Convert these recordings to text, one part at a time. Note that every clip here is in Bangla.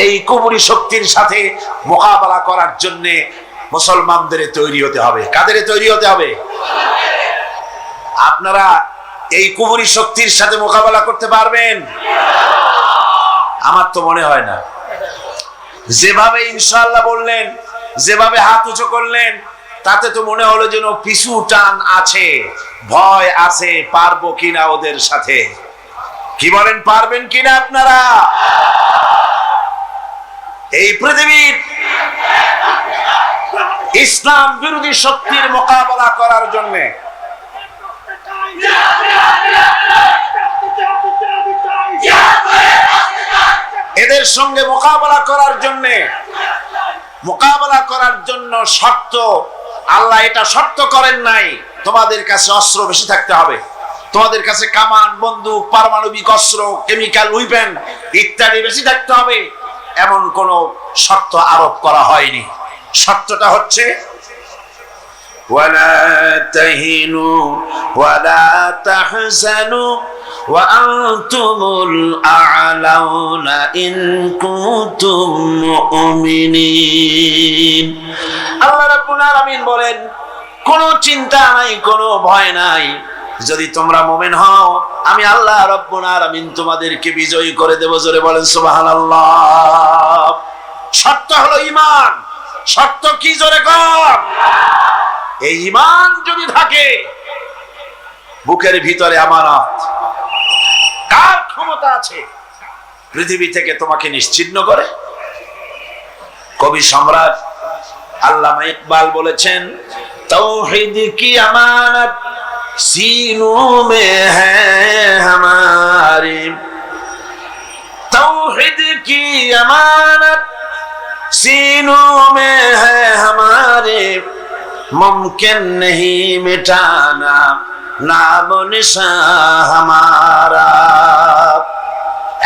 এই কুফরি শক্তির সাথে মোকাবেলা করার জন্য মুসলমানদের তৈরি হতে হবে। কাদের তৈরি হতে হবে? আপনারা এই কুফরি শক্তির সাথে মোকাবেলা করতে পারবেন? আমার তো মনে হয় না। যেভাবে ইনশাআল্লাহ বললেন, যেভাবে হাত উঁচু করলেন, তাতে তো মনে হলো যেন পিছু টান আছে, ভয় আছে, পারবো কিনা ওদের সাথে। কি বলেন, পারবেন কিনা আপনারা? এই পৃথিবীর ইসলাম বিরোধী শক্তির মোকাবেলা করার জন্য এদের সঙ্গে মোকাবেলা করার জন্য শর্ত, আল্লাহ এটা শর্ত করেন নাই তোমাদের কাছে অস্ত্র বেশি থাকতে হবে, তোমাদের কাছে কামান, বন্দুক, পারমাণবিক অস্ত্র, কেমিক্যাল উইপেন ইত্যাদি বেশি থাকতে হবে, এমন কোন শর্ত আরোপ করা হয়নি। শর্তটা হচ্ছে ওয়ালা তাহিনু ওয়ালা তাহজানু ওয়া আনতুমুল আ'লাউনা ইন কুনতুম মুমিনিন। আল্লাহ রাব্বুল আলামিন বলেন, কোনো চিন্তা নাই, কোনো ভয় নাই, যদি তোমরা মুমিন হও আমি আল্লাহ রাব্বুল আলামিন তোমাদেরকে বিজয়ী করে দেব। জোরে বলেন সুবহানাল্লাহ। শর্ত হলো ঈমান। শর্ত কি? জোরে কর। এই ঈমান যদি থাকে, বুকের ভিতরে আমানত, কার ক্ষমতা আছে পৃথিবী থেকে তোমাকে নিশ্চিহ্ন করে? কবি সম্রাট আল্লামা ইকবাল বলেছেন, তৌহিদ কি আমানত सीनों में है हमारी, तौहीद की अमानत सीनों में है हमारे, मुमकिन नहीं मिटाना नाम निशान हमारा।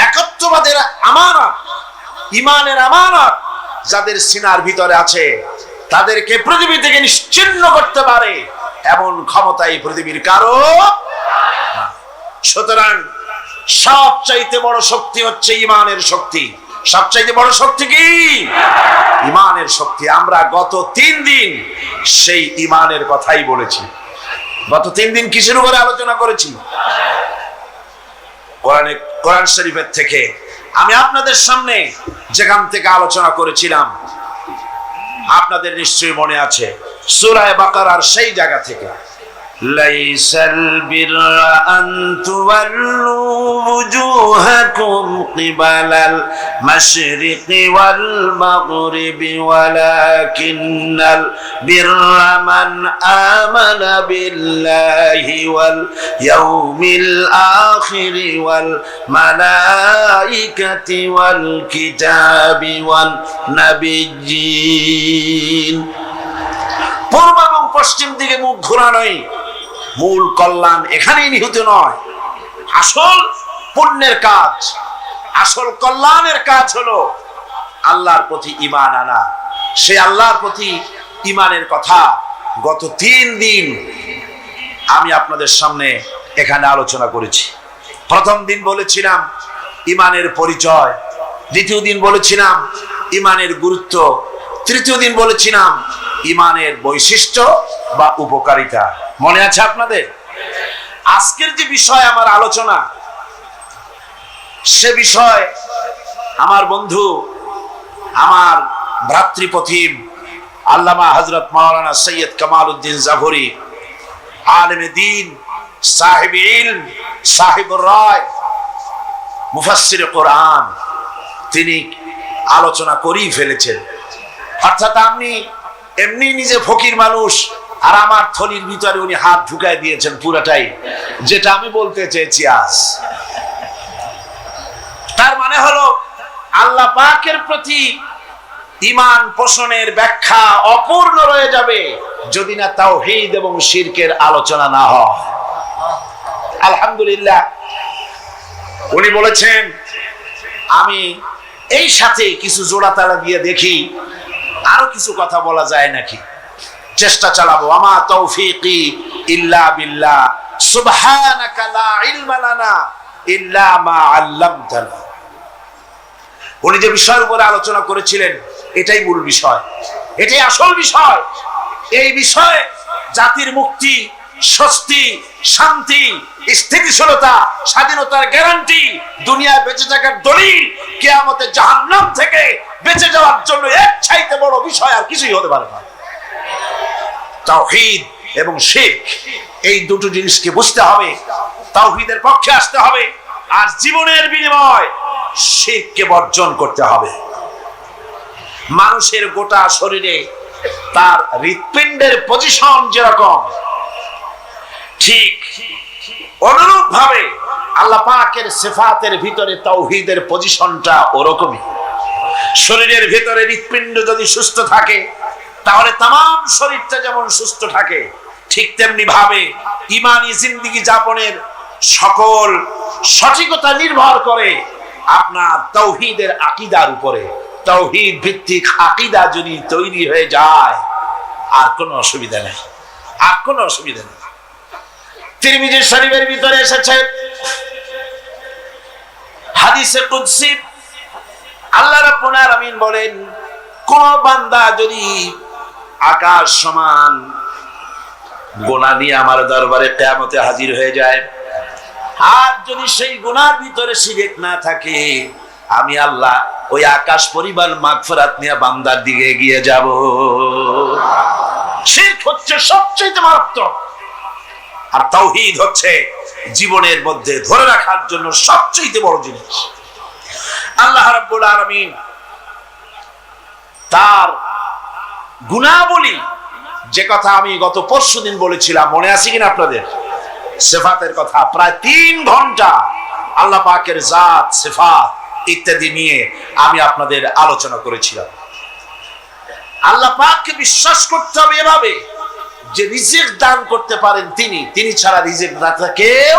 একত্ববাদের আমানত, ঈমানের আমানত যাদের সিনার ভিতরে আছে, তাদেরকে পৃথিবী থেকে নিশ্চিহ্ন করতে পারে এমন ক্ষমতা এই পৃথিবীর কারো। সুতরাং সবচাইতে বড় শক্তি হচ্ছে ঈমানের শক্তি। সবচাইতে বড় শক্তি কি? ঈমানের শক্তি। আমরা গত 3 দিন সেই ঈমানের কথাই বলেছি। গত 3 দিন কিসের উপরে আলোচনা করেছি? কোরআন শরীফের থেকে। আমি আপনাদের সামনে যেখান থেকে আলোচনা করেছিলাম আপনাদের নিশ্চয়ই মনে আছে, সূরা বাকারার সেই জায়গা থেকে, লাইসাল বিররা আন তুওয়াল্লু ওয়ুজুহাকুম কিবালাল মাশরিকি ওয়াল মাগরিবি ওয়ালাকিন্নাল বিররা মান আমানা বিল্লাহি ওয়াল ইয়াউমিল আখিরি ওয়াল মালাইকাতি ওয়াল কিতাবি ওয়ান নাবিয়্যিন। পূর্ব এবং পশ্চিম দিকে মুখ ঘোরানোই মূল কল্যাণ এখানেই নিহিত নয়। আসল পুণ্যের কাজ, আসল কল্যাণের কাজ হলো আল্লাহর প্রতি ঈমান আনা। সে আল্লাহর প্রতি ঈমানের কথা গত 3 দিন আমি আপনাদের সামনে এখানে আলোচনা করেছি। প্রথম দিন বলেছিলাম ঈমানের পরিচয়, দ্বিতীয় দিন বলেছিলাম ঈমানের গুরুত্ব, তৃতীয় দিন বলেছিলাম ঈমানের বৈশিষ্ট্য বা উপকারিতা। মনে আছে আপনাদের? আজকের যে বিষয় আমার আলোচনা, সে বিষয় আমার বন্ধু, আমার ভ্রাতৃপ্রতিম আল্লামা হযরত মাওলানা সৈয়দ কামাল উদ্দিন জাফরি, আলেমে দ্বীন, সাহেব ইলম, সাহেবুর রায়, মুফাসসির কোরআন, তিনি আলোচনা করেই ফেলেছেন। অর্থাৎ আমি এমনি নিজে ফকির মানুষ, আর আমার থলির ভিতরে উনি হাত ঢুকায় দিয়েছেন পুরাটাই, যেটা আমি বলতে চেয়েছি আজ। তার মানে হলো আল্লাহ পাকের প্রতি ঈমান পোষণের ব্যাখ্যা অপূর্ণ রয়ে যাবে যদি না তাওহীদ এবং শিরকের আলোচনা না হয়। আলহামদুলিল্লাহ, উনি বলেছেন আমি এই সাথে কিছু জোড়া তালা দিয়ে দেখি আরো কিছু কথা বলা যায় নাকি, চেষ্টা চালাবো। আমা তৌফিকি ইল্লা বিল্লাহ, সুবহানাকা লা ইলমা লানা ইল্লা মা আল্লামতানা। উনি যে বিষয়ের উপরে আলোচনা করেছিলেন এটাই মূল বিষয়, এটাই আসল বিষয়। এই বিষয়ে জাতির মুক্তি, স্বস্তি, শান্তি, স্থিতিশীলতা, স্বাধীনতার গ্যারান্টি, দুনিয়ায় বেঁচে থাকার দলিল, কিয়ামতে জাহান্নাম থেকে বেঁচে যাওয়ার জন্য এর চাইতে বড় বিষয় আর কিছুই হতে পারে না। তাওহীদ এবং শিরক, এই দুটো জিনিসকে বুঝতে হবে, তাওহীদের পক্ষে আসতে হবে, আর জীবনের বিনিময় শিরককে বর্জন করতে হবে। মানুষের গোটা শরীরে তার হৃৎপিণ্ডের পজিশন যেরকম, ঠিক অনুরূপ ভাবে আল্লাহ পাকের সিফাতের ভিতরে তাওহীদের পজিশনটা ওরকমই। শরীরের ভিতরে হৃৎপিণ্ড যদি সুস্থ থাকে তাহলে তামাম শরীরটা যেমন সুস্থ থাকে, ঠিক তেমনি ভাবে ঈমানি জিন্দেগি যাপনের সকল সঠিকতা নির্ভর করে আপনার তাওহীদের আকীদার উপরে। তাওহীদ ভিত্তিক আকীদা যদি তৈরি হয়ে যায় আর কোনো অসুবিধা নেই, আর কোনো অসুবিধা নেই। তিরমিজি শরীফের ভিতরে এসেছে হাদিসে কুদসি, আল্লাহ রাব্বুল আলামিন বলেন, কোন বান্দা যদি আকাশ সমান গুনাহ নিয়ে আমার দরবারে কিয়ামতে হাজির হয়ে যায়, আর যদি সেই গুনার ভিতরে শিরক না থাকে, আমি আল্লাহ ওই আকাশ পরিমাণ মাগফিরাত নিয়ে বান্দার দিকে এগিয়ে যাব। শিরক হচ্ছে সবচেয়ে মারাত্মক, আর তাওহীদ হচ্ছে জীবনের মধ্যে ধরে রাখার জন্য সবচেয়ে বড় জিনিস। আল্লাহ রাব্বুল আলামিন তার গুনাহবলী, যে কথা আমি গত পরশুদিন বলেছিলাম, মনে আছে কিনা আপনাদের? সিফাতের কথা, প্রায় 3 ঘন্টা আল্লাহ পাকের জাত, সিফাত ইত্যাদি নিয়ে আমি আপনাদের আলোচনা করেছিলাম। আল্লাহ পাককে বিশ্বাস করতে হবে এভাবে যে রিজিক দান করতে পারেন তিনি, তিনি ছাড়া রিজিক দাতা কেউ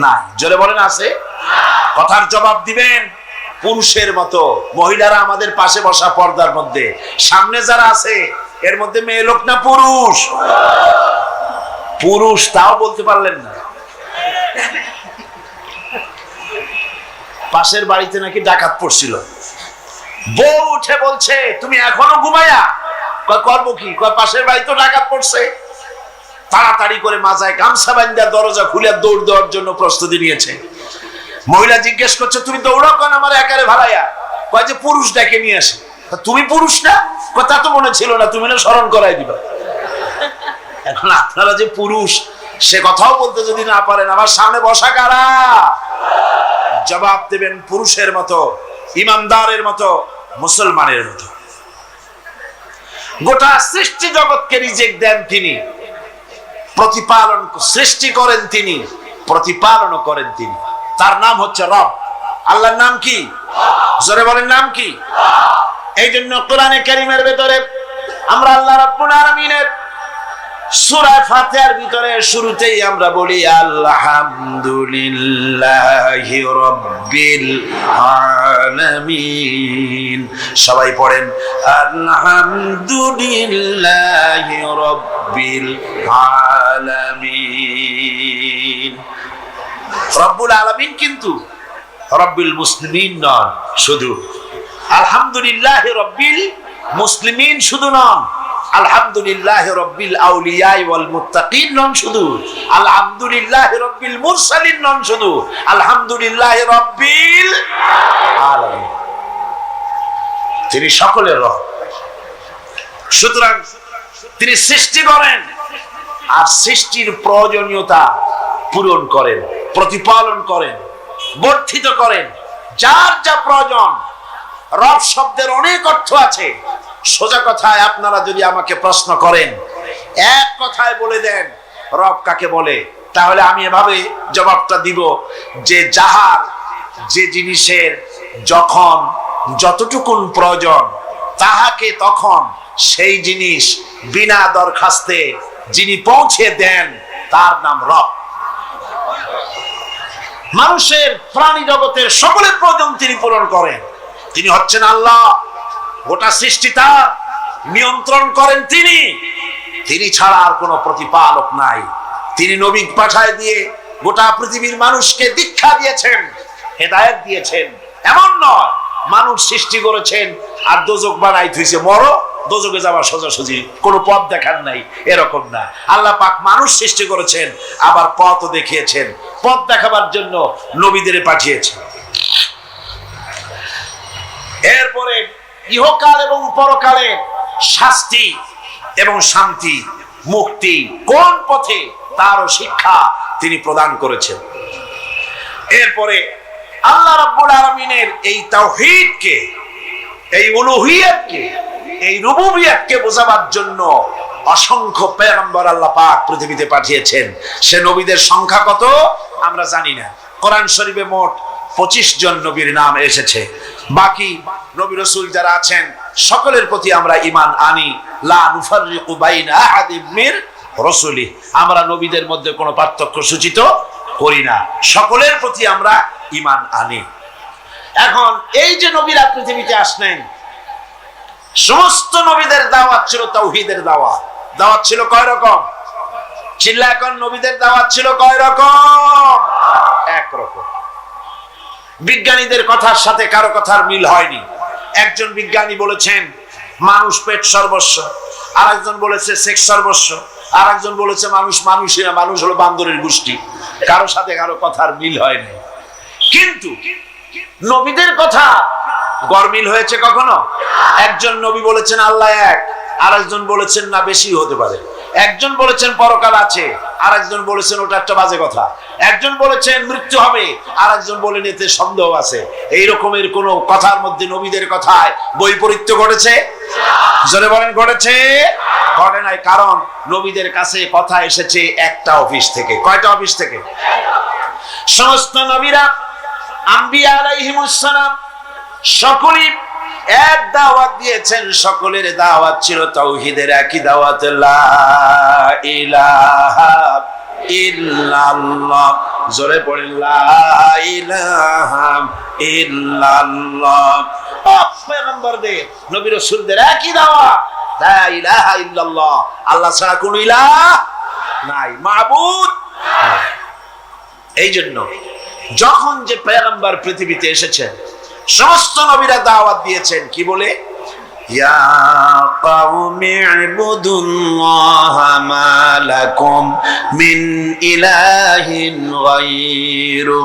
নাই। জোরে বলেন আছে? কথার জবাব দিবেন পুরুষের মতো। মহিলারা আমাদের পাশে বসা পর্দার মধ্যে, সামনে যারা আছে এর মধ্যে মেয়ে লোক না পুরুষ? পুরুষ, তাও বলতে পারলেন না। পাশের বাড়িতে নাকি ডাকাত পড়ছিল, বউ উঠে বলছে, তুমি এখনো ঘুমায়া? করবো কি, পাশের বাড়ি তো ডাকাত পড়ছে। তাড়াতাড়ি করে মাথায় গামছা বাঁধা দরজা খুলে দৌড় দেওয়ার জন্য প্রস্তুতি নিয়েছে। মহিলা জিজ্ঞেস করছে, তুমি দৌড়াও কেন আমার একারে ভাড়াইয়া? কয় যে পুরুষ ডেকে নিয়ে আসে। তুমি পুরুষ না? তা তো মনে ছিল না, তুমি না স্মরণ করাই দিবা। এখন আপনারা যে পুরুষ সে কথাও বলতে যদি না পারেন, আমার সামনে বসা কারা? জবাব দেবেন পুরুষের মতো, ইমানদারের মতো, মুসলমানের মতো। গোটা সৃষ্টি জগৎকে রিজিক দেন তিনি, প্রতিপালন সৃষ্টি করেন তিনি, প্রতিপালন করেন তিনি। তার নাম হচ্ছে রব। আল্লাহর নাম কি? জোরে বলেন, নাম কি? এই জন্য কোরআনে কারীমের ভিতরে আমরা আল্লাহ রাব্বুল আলামিনের সূরা ফাতিহার ভিতরে শুরুতেই আমরা বলি আলহামদুলিল্লাহি রাব্বিল আলামিন। সবাই পড়েন আলহামদুলিল্লাহি রাব্বিল আলামিন। রব্বুল আলামিন কিন্তু রব্বিল মুসলিমিন নন শুধু, আলহামদুলিল্লাহি রাব্বিল মুসলিমিন শুধু নন, আলহামদুলিল্লাহি রাব্বিল আউলিয়া ওয়াল মুত্তাকিন নন শুধু, আলহামদুলিল্লাহি রাব্বিল মুরসালিন নন শুধু, আলহামদুলিল্লাহি রাব্বিল আলামিন। তিনি সকলের রব। সুতরাং তিনি সৃষ্টি করেন আর সৃষ্টির প্রয়োজনীয়তা পূরণ করেন, প্রতিপালন করেন, বর্ধিত করেন, যার যা প্রয়োজন। রব শব্দের অনেক অর্থ আছে। সোজা কথায় আপনারা যদি আমাকে প্রশ্ন করেন, এক কথায় বলে দেন রব কাকে বলে, তাহলে আমি এভাবে জবাবটা দিব যে যাহার যে জিনিসের যখন যতটুকুন প্রয়োজন তাহাকে তখন সেই জিনিস বিনা দরখাস্তে যিনি পৌঁছে দেন তার নাম রব। মানুষের, প্রাণী জগতের সকলের প্রয়োজন তিনি পূরণ করেন। তিনি হচ্ছেন আল্লাহ। গোটা সৃষ্টি তার, নিয়ন্ত্রণ করেন তিনি। তিনি ছাড়া আর কোনো প্রতিপালক নাই। তিনি নবী পাঠায় দিয়ে গোটা পৃথিবীর মানুষকে দীক্ষা দিয়েছেন, হেদায়েত দিয়েছেন। এমন নয় মানুষ সৃষ্টি করেছেন আর দোজক বানাই থইছে, মরো দোজকে যাওয়ার সোজাসুজি কোনো পথ দেখার নাই, এরকম না। আল্লাহ পাক মানুষ সৃষ্টি করেছেন, আবার পথও দেখিয়েছেন, পথ দেখাবার জন্য নবীদের পাঠিয়েছেন। এরপরে ইহকাল এবং পরকালে শাস্তি এবং শান্তি, মুক্তি কোন পথে তারও শিক্ষা তিনি প্রদান করেছেন। এরপরে আল্লাহ রাব্বুল আলামিনের এই তাওহীদকে, এই উলুহিয়াতকে, এই রুবুবিয়াতকে বোঝাবার জন্য অসংখ্য পয়গম্বর আল্লাহ পাক পৃথিবীতে পাঠিয়েছেন। সে নবীদের সংখ্যা কত আমরা জানি না। কোরআন শরীফে মোট 25 জন নবীর নাম এসেছে। বাকি নবী রাসূল যারা আছেন সকলের প্রতি আমরা ঈমান আনি। লা নুফাররিকু বাইনা আহাদিম মির রাসূলি, আমরা নবীদের মধ্যে কোনো পার্থক্য সূচিত করি না, সকলের প্রতি আমরা ঈমান আনি। এখন এই যে নবীরা পৃথিবীতে আসলেন, সমস্ত নবীদের দাওয়াত ছিল তাওহীদের দাওয়াত। দাওয়াত ছিল কয় রকম? চিল্লা এখন, নবীদের দাওয়াত ছিল কয় রকম? এক রকম। বিজ্ঞানীদের কথার সাথে কারো কথার মিল হয়নি। একজন বিজ্ঞানী বলেছেন মানুষ পেট সর্বস্ব, আর একজন বলেছে সেক্স সর্বস্ব, আর একজন বলেছে মানুষ মানুষই না, মানুষ হলো বান্দরের গোষ্ঠী। কারো সাথে কারো কথার মিল হয়নি। কিন্তু নবীদের কথা গরমিল হয়েছে কখনো? একজন নবী বলেছেন আল্লাহ এক, আর একজন বলেছেন না বেশি হতে পারে। একজন বলেছেন পরকাল আছে, আর একজন বলেছেন ওটা একটা বাজে কথা। একজন বলেছেন মৃত্যু হবে, আর একজন বলেন এতে সন্দেহ আছে। এই রকমের কোন কথার মধ্যে নবীদের কথায় বৈপরীত্য ঘটেছে? জোরে বলেন ঘটেছে? ঘটে নাই। কারণ নবীদের কাছে কথা এসেছে একটা অফিস থেকে। কয়টা অফিস থেকে? সমস্ত নবীরা আম্বিয়া আলাইহিমুস সালাম সকলেই এক দাওয়াত দিয়েছেন। সকলের দাওয়াত ছিল তাওহীদের, একই দাওয়াত, লা ইলাহা ইল্লাল্লাহ। জোরে পড়েন লা ইলাহা ইল্লাল্লাহ। পয়গম্বরদের, নবী রাসূলদের একই দাওয়াত, লা ইলাহা ইল্লাল্লাহ, আল্লাহ ছাড়া কোনো ইলাহ নাই, মাবুদ। এই জন্য যখন যে পয়গম্বর পৃথিবীতে এসেছেন, সমস্ত নবীরা দাওয়াত দিয়েছেন কি বলে? ইয়া কওমি ইবুদুল্লাহা মা লাকুম মিন ইলাহিন গায়রু।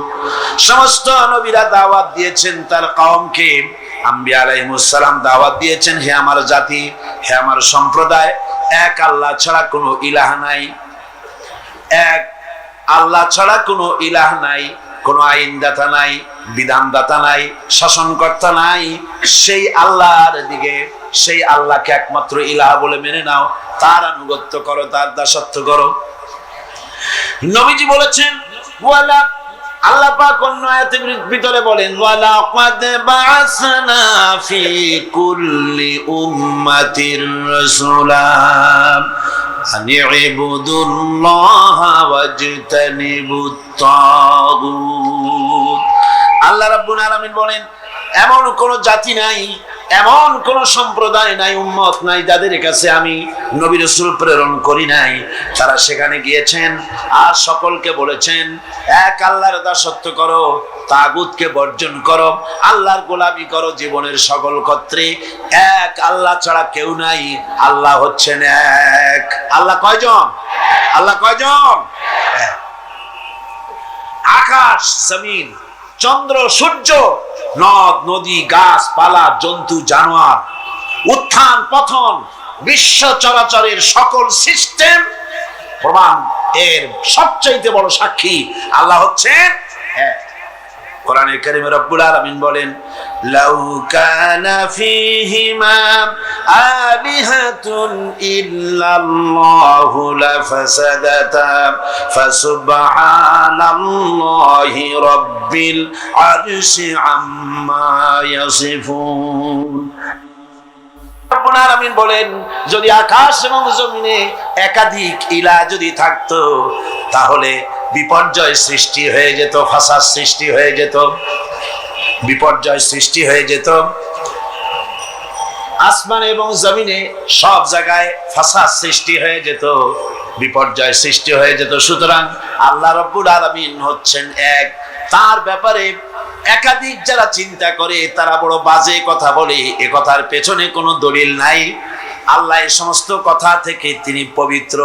সমস্ত নবীরা দাওয়াত দিয়েছেন তার কওমকে। আম্বিয়া আলাইহিমুস সালাম দাওয়াত দিয়েছেন, হে আমার জাতি, হে আমার সম্প্রদায়, এক আল্লাহ ছাড়া কোনো ইলাহ নাই। এক আল্লাহ ছাড়া কোনো ইলাহ নাই, কোনো আইনদাতা নাই, বিধানদাতা নাই, শাসনকর্তা নাই। সেই আল্লাহর দিকে, সেই আল্লাহকে একমাত্র ইলাহ বলে মেনে নাও, তার আনুগত্য করো, তার দাসত্ব করো। নবীজি বলেছেন ওয়ালা, আল্লাহ পাক অন্য আয়াতের ভিতরে বলেন ওয়ালা ক্বাদ বা'আসনা ফি কুল্লি উম্মাতির রাসূলা আন ইবুদুল্লাহা ওয়াজতানিবুত তাগুত। আল্লাহ রাব্বুল আলামিন বলেন এমন কোন জাতি নাই, এমন কোন সম্প্রদায় নাই, উম্মত নাই যাদের কাছে আমি নবী রাসূল প্রেরণ করি নাই। তারা সেখানে গিয়েছেন আর সকলকে বলেছেন এক আল্লাহর দাসত্ব করো, তাগুতকে বর্জন করো, আল্লাহর গোলামি করো জীবনের সকল ক্ষেত্রে। এক আল্লাহ ছাড়া কেউ নাই, আল্লাহ হচ্ছেন এক। আল্লাহ কয়জন? আল্লাহ কয়জন? আকাশ জমিন, চন্দ্র সূর্য, নদ নদী, গাছপালা, জন্তু জানোয়ার, উত্থান পতন, বিশ্ব চরাচরের সকল সিস্টেম প্রমাণ এর সবচাইতে বড় সাক্ষী আল্লাহ হচ্ছেন এক। কোরআনে কারীমে রব্বুল আলামিন বলেন লাউ কানা ফীহিমা আলিহাতুন ইল্লাল্লাহু লাফাসাদাতা ফাসুবহানাল্লাহি রাব্বিল আরশি আম্মা ইয়াসিফুন। রব্বুল আলামিন বলেন যদি আকাশ এবং জমিনে একাধিক ইলাহ যদি থাকতো তাহলে বিপর্যয় সৃষ্টি হয়ে যেত, ফাসাদ সৃষ্টি হয়ে যেত, বিপর্যয় সৃষ্টি হয়ে যেত। আসমান এবং জমিনে সব জায়গায় ফাসাদ সৃষ্টি হয়ে যেত, বিপর্যয় সৃষ্টি হয়ে যেত। সুতরাং আল্লাহ রাব্বুল আলামিন হচ্ছেন এক। তার ব্যাপারে একাধিক যারা চিন্তা করে তারা বড় বাজে কথা বলে, এ কথার পেছনে কোনো দলিল নাই। আল্লাহ এই সমস্ত কথা থেকে তিনি পবিত্র।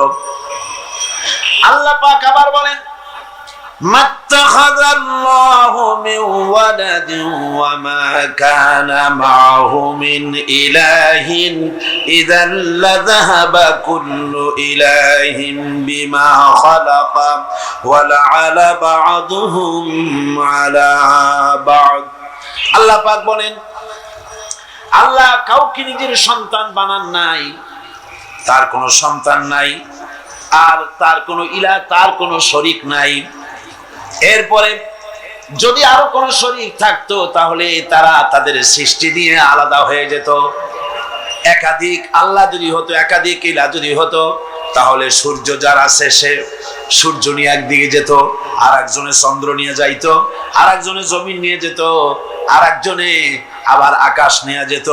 আল্লাহ পাক আবার বলেন, মাত্তাখাযাল্লাহু মিন ওয়ালাদিন ওয়া মা কানা মা'হু মিন ইলাহিন ইযাল লাযাহাবা কুল্লু ইলাহিন বিমা খালাকা ওয়া লা'আলা বা'দুহুম আলা বা'দ। আল্লাহ পাক বলেন, আল্লাহ কাউকে নিজের সন্তান বানান নাই, তার কোনো সন্তান নাই, আর তার কোনো ইলাহ, তার কোনো শরীক নাই। এরপরে যদি আরো কোনো শরীক থাকতো তাহলে তারা তাদের সৃষ্টি দিয়ে আলাদা হয়ে যেত। একাধিক আল্লাহ যদি হতো, একাধিক ইলাহ যদি হতো, তাহলে সূর্য যার আছে সে সূর্য নিয়ে একদিকে যেত, আর একজনে চন্দ্র নিয়ে যাইত, আর একজনে জমিন নিয়ে যেত, আর একজনে আবার আকাশ নিয়ে যেত।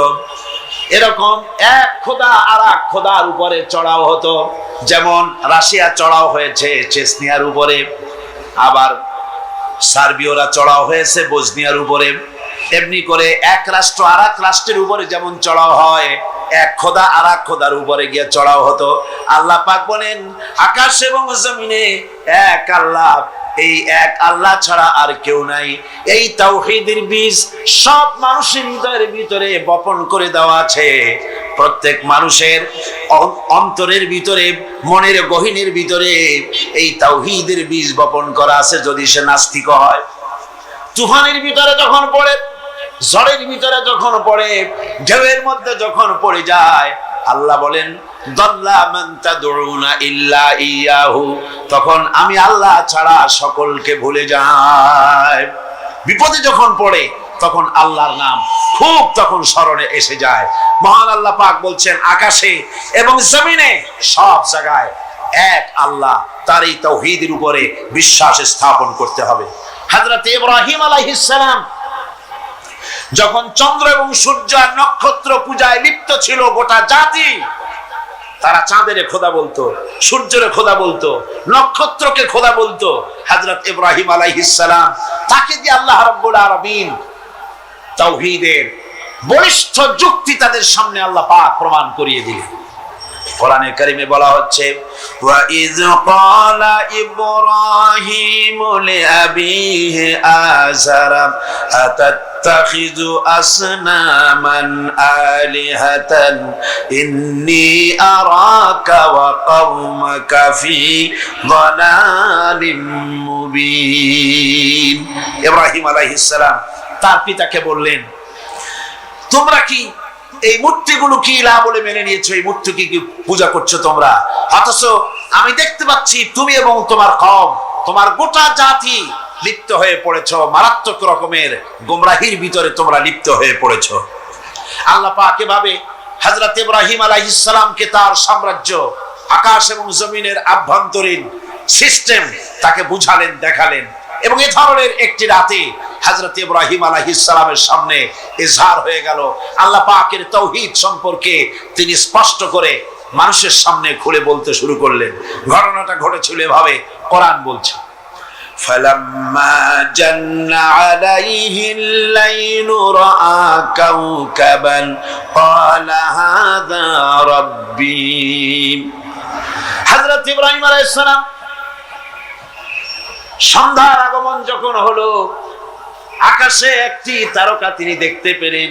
এরকম এক খোদা আর এক খোদার উপরে চড়াও হতো। যেমন রাশিয়া চড়াও হয়েছে চেচনিয়ার উপরে, আবার সার্বিয়রা চড়াও হয়েছে বসনিয়ার উপরে। এমনি করে এক রাষ্ট্র আর এক রাষ্ট্রের উপরে যেমন চড়াও হয়, এক খোদা আর এক খোদার উপরে গিয়ে চড়াও হতো। আল্লাহ পাক বলেন, আকাশ এবং জমিনে এক আল্লাহ, এই এক আল্লাহ ছাড়া আর কেউ নাই। এই তাওহীদের বীজ সব মানুষের হৃদয়ের ভিতরে বপন করে দেওয়া আছে। প্রত্যেক মানুষের অন্তরের ভিতরে, মনের গহীনের ভিতরে এই তাওহীদের বীজ বপন করা আছে। যদি সে নাস্তিক হয়, তুফানের ভিতরে যখন পড়ে, ঝড়ের ভিতরে যখন পড়ে, ঢেউয়ের মধ্যে যখন পড়ে যায়, আল্লাহ বলেন, দাল্লা মান তাদউনা ইল্লা ইয়াহু, তখন আমি আল্লাহ ছাড়া সকলকে ভুলে যায়। বিপদে যখন পড়ে তখন আল্লাহর নাম খুব তখন স্মরণে এসে যায়। মহান আল্লাহ পাক বলছেন, আকাশে এবং জমিনে সব জায়গায় এক আল্লাহ, তার এই তাওহীদের উপরে বিশ্বাস স্থাপন করতে হবে। হযরত ইব্রাহিম আলাইহিস সালাম যখন চন্দ্র এবং সূর্য আর নক্ষত্র পূজায় লিপ্ত ছিল গোটা জাতি, তারা চাঁদের খোদা বলতো, সূর্যের খোদা বলতো, নক্ষত্রকে খোদা বলতো। হযরত ইব্রাহিম আলাইহিস সালাম, তাকে দিয়ে আল্লাহ রাব্বুল আলামিন তাওহীদের বলিষ্ঠ যুক্তি তাদের সামনে আল্লাহ পাক প্রমাণ করিয়ে দিলেন। কোরআনে কারিমে বলা হচ্ছে, ওয়া ইয ক্বালা ইব্রাহিমু লিআবিহি আযারা আতাত্তাখিযু আসনামান আলিহাতান ইন্নী আরাকা ওয়া কওমাকা ফি যালালিম মুবিন। ইব্রাহিম আলাইহিস সালাম তার পিতাকে বললেন, তোমরা কি এই মূর্তিগুলো কি ইলাহ বলে মেনে নিয়েছো? এই মূর্তিকে কি পূজা করছো তোমরা? অথচ আমি দেখতে পাচ্ছি তুমি এবং তোমার কওম, তোমার গোটা জাতি লিপ্ত হয়ে পড়েছো, মারাত্মক রকমের গোমরাহির ভিতরে তোমরা লিপ্ত হয়ে পড়েছো। আল্লাহ পাক এভাবে হযরত ইব্রাহিম আলাইহিস সালামকে তার সাম্রাজ্য, আকাশ এবং জমিনের আভ্যন্তরীণ সিস্টেম তাকে বুঝালেন, দেখালেন। এবং এই ধরনের একটি রাতে হযরত ইব্রাহিম আলাইহিস সালামের সামনে ইজহার হয়ে গেল। আল্লাহ পাকের তাওহীদ সম্পর্কে তিনি স্পষ্ট করে মানুষের সামনে খুলে বলতে শুরু করলেন। ঘটনাটা ঘটেছিল এভাবে, কোরআন বলছে, فَلَمَّا جَنَّ عَلَيْهِ اللَّيْلُ رَأَى كَوْكَبًا قَالَ هَذَا رَبِّي। হযরত ইব্রাহিম আলাইহিস সালাম সন্ধ্যার আগমন যখন হলো, আকাশে একটি তারকা তিনি দেখতে পেলেন।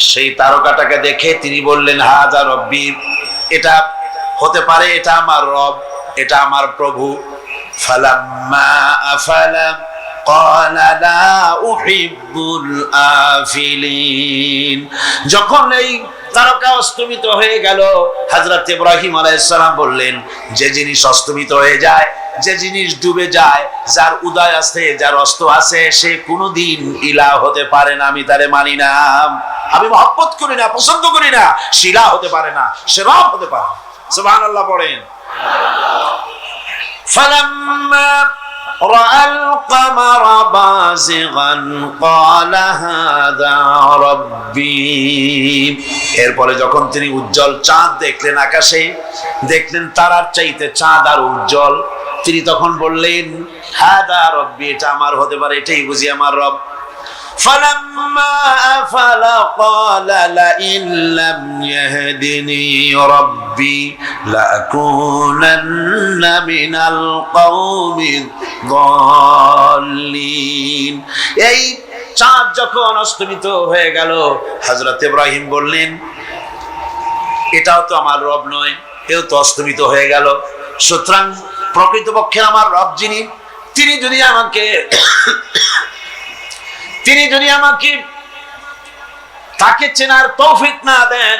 সেই তারকাটাকে দেখে তিনি বললেন, হাযা রব্বি, এটা হতে পারে এটা আমার রব, এটা আমার প্রভু। ফালাম্মা আফালা ক্বালা লা উহিব্বুল আফিলিন। যখন এই তারকা অস্তমিত হয়ে গেল, হযরত ইব্রাহিম আলাইহিস সালাম বললেন, যে জিনিস অস্তমিত হয়ে যায়, যে জিনিস ডুবে যায়, যার উদয় আছে, যার অস্ত আছে, সে কোনোদিন ইলাহ হতে পারে না। আমি তারে মানি না, আমি মহব্বত করি না, পছন্দ করি না। সে ইলাহ হতে পারে না, সে রব হতে পারে। সুবহানাল্লাহ পড়েন। ফালাম্মা রাআল কামারা বাযিগান ক্বালা হাযা রাব্বি। এরপরে যখন তিনি উজ্জ্বল চাঁদ দেখলেন, আকাশে দেখলেন তারার চাইতে চাঁদ আর উজ্জ্বল, তিনি তখন বললেন, হাযা রাব্বি, এটা আমার হতে পারে, এটাই বুঝি আমার রব। فلما أفل قال لئن لم يهدني ربي لأكونن من القوم الضالين। এই চাঁদ যখন অস্তমিত হয়ে গেল, হযরত ইব্রাহিম বললেন, এটাও তো আমার রব নয়, এও তো অস্তমিত হয়ে গেল। সুতরাং প্রকৃতপক্ষে আমার রব যিনি, তিনি যদি আমাকে তাকে চেনার তৌফিক না দেন,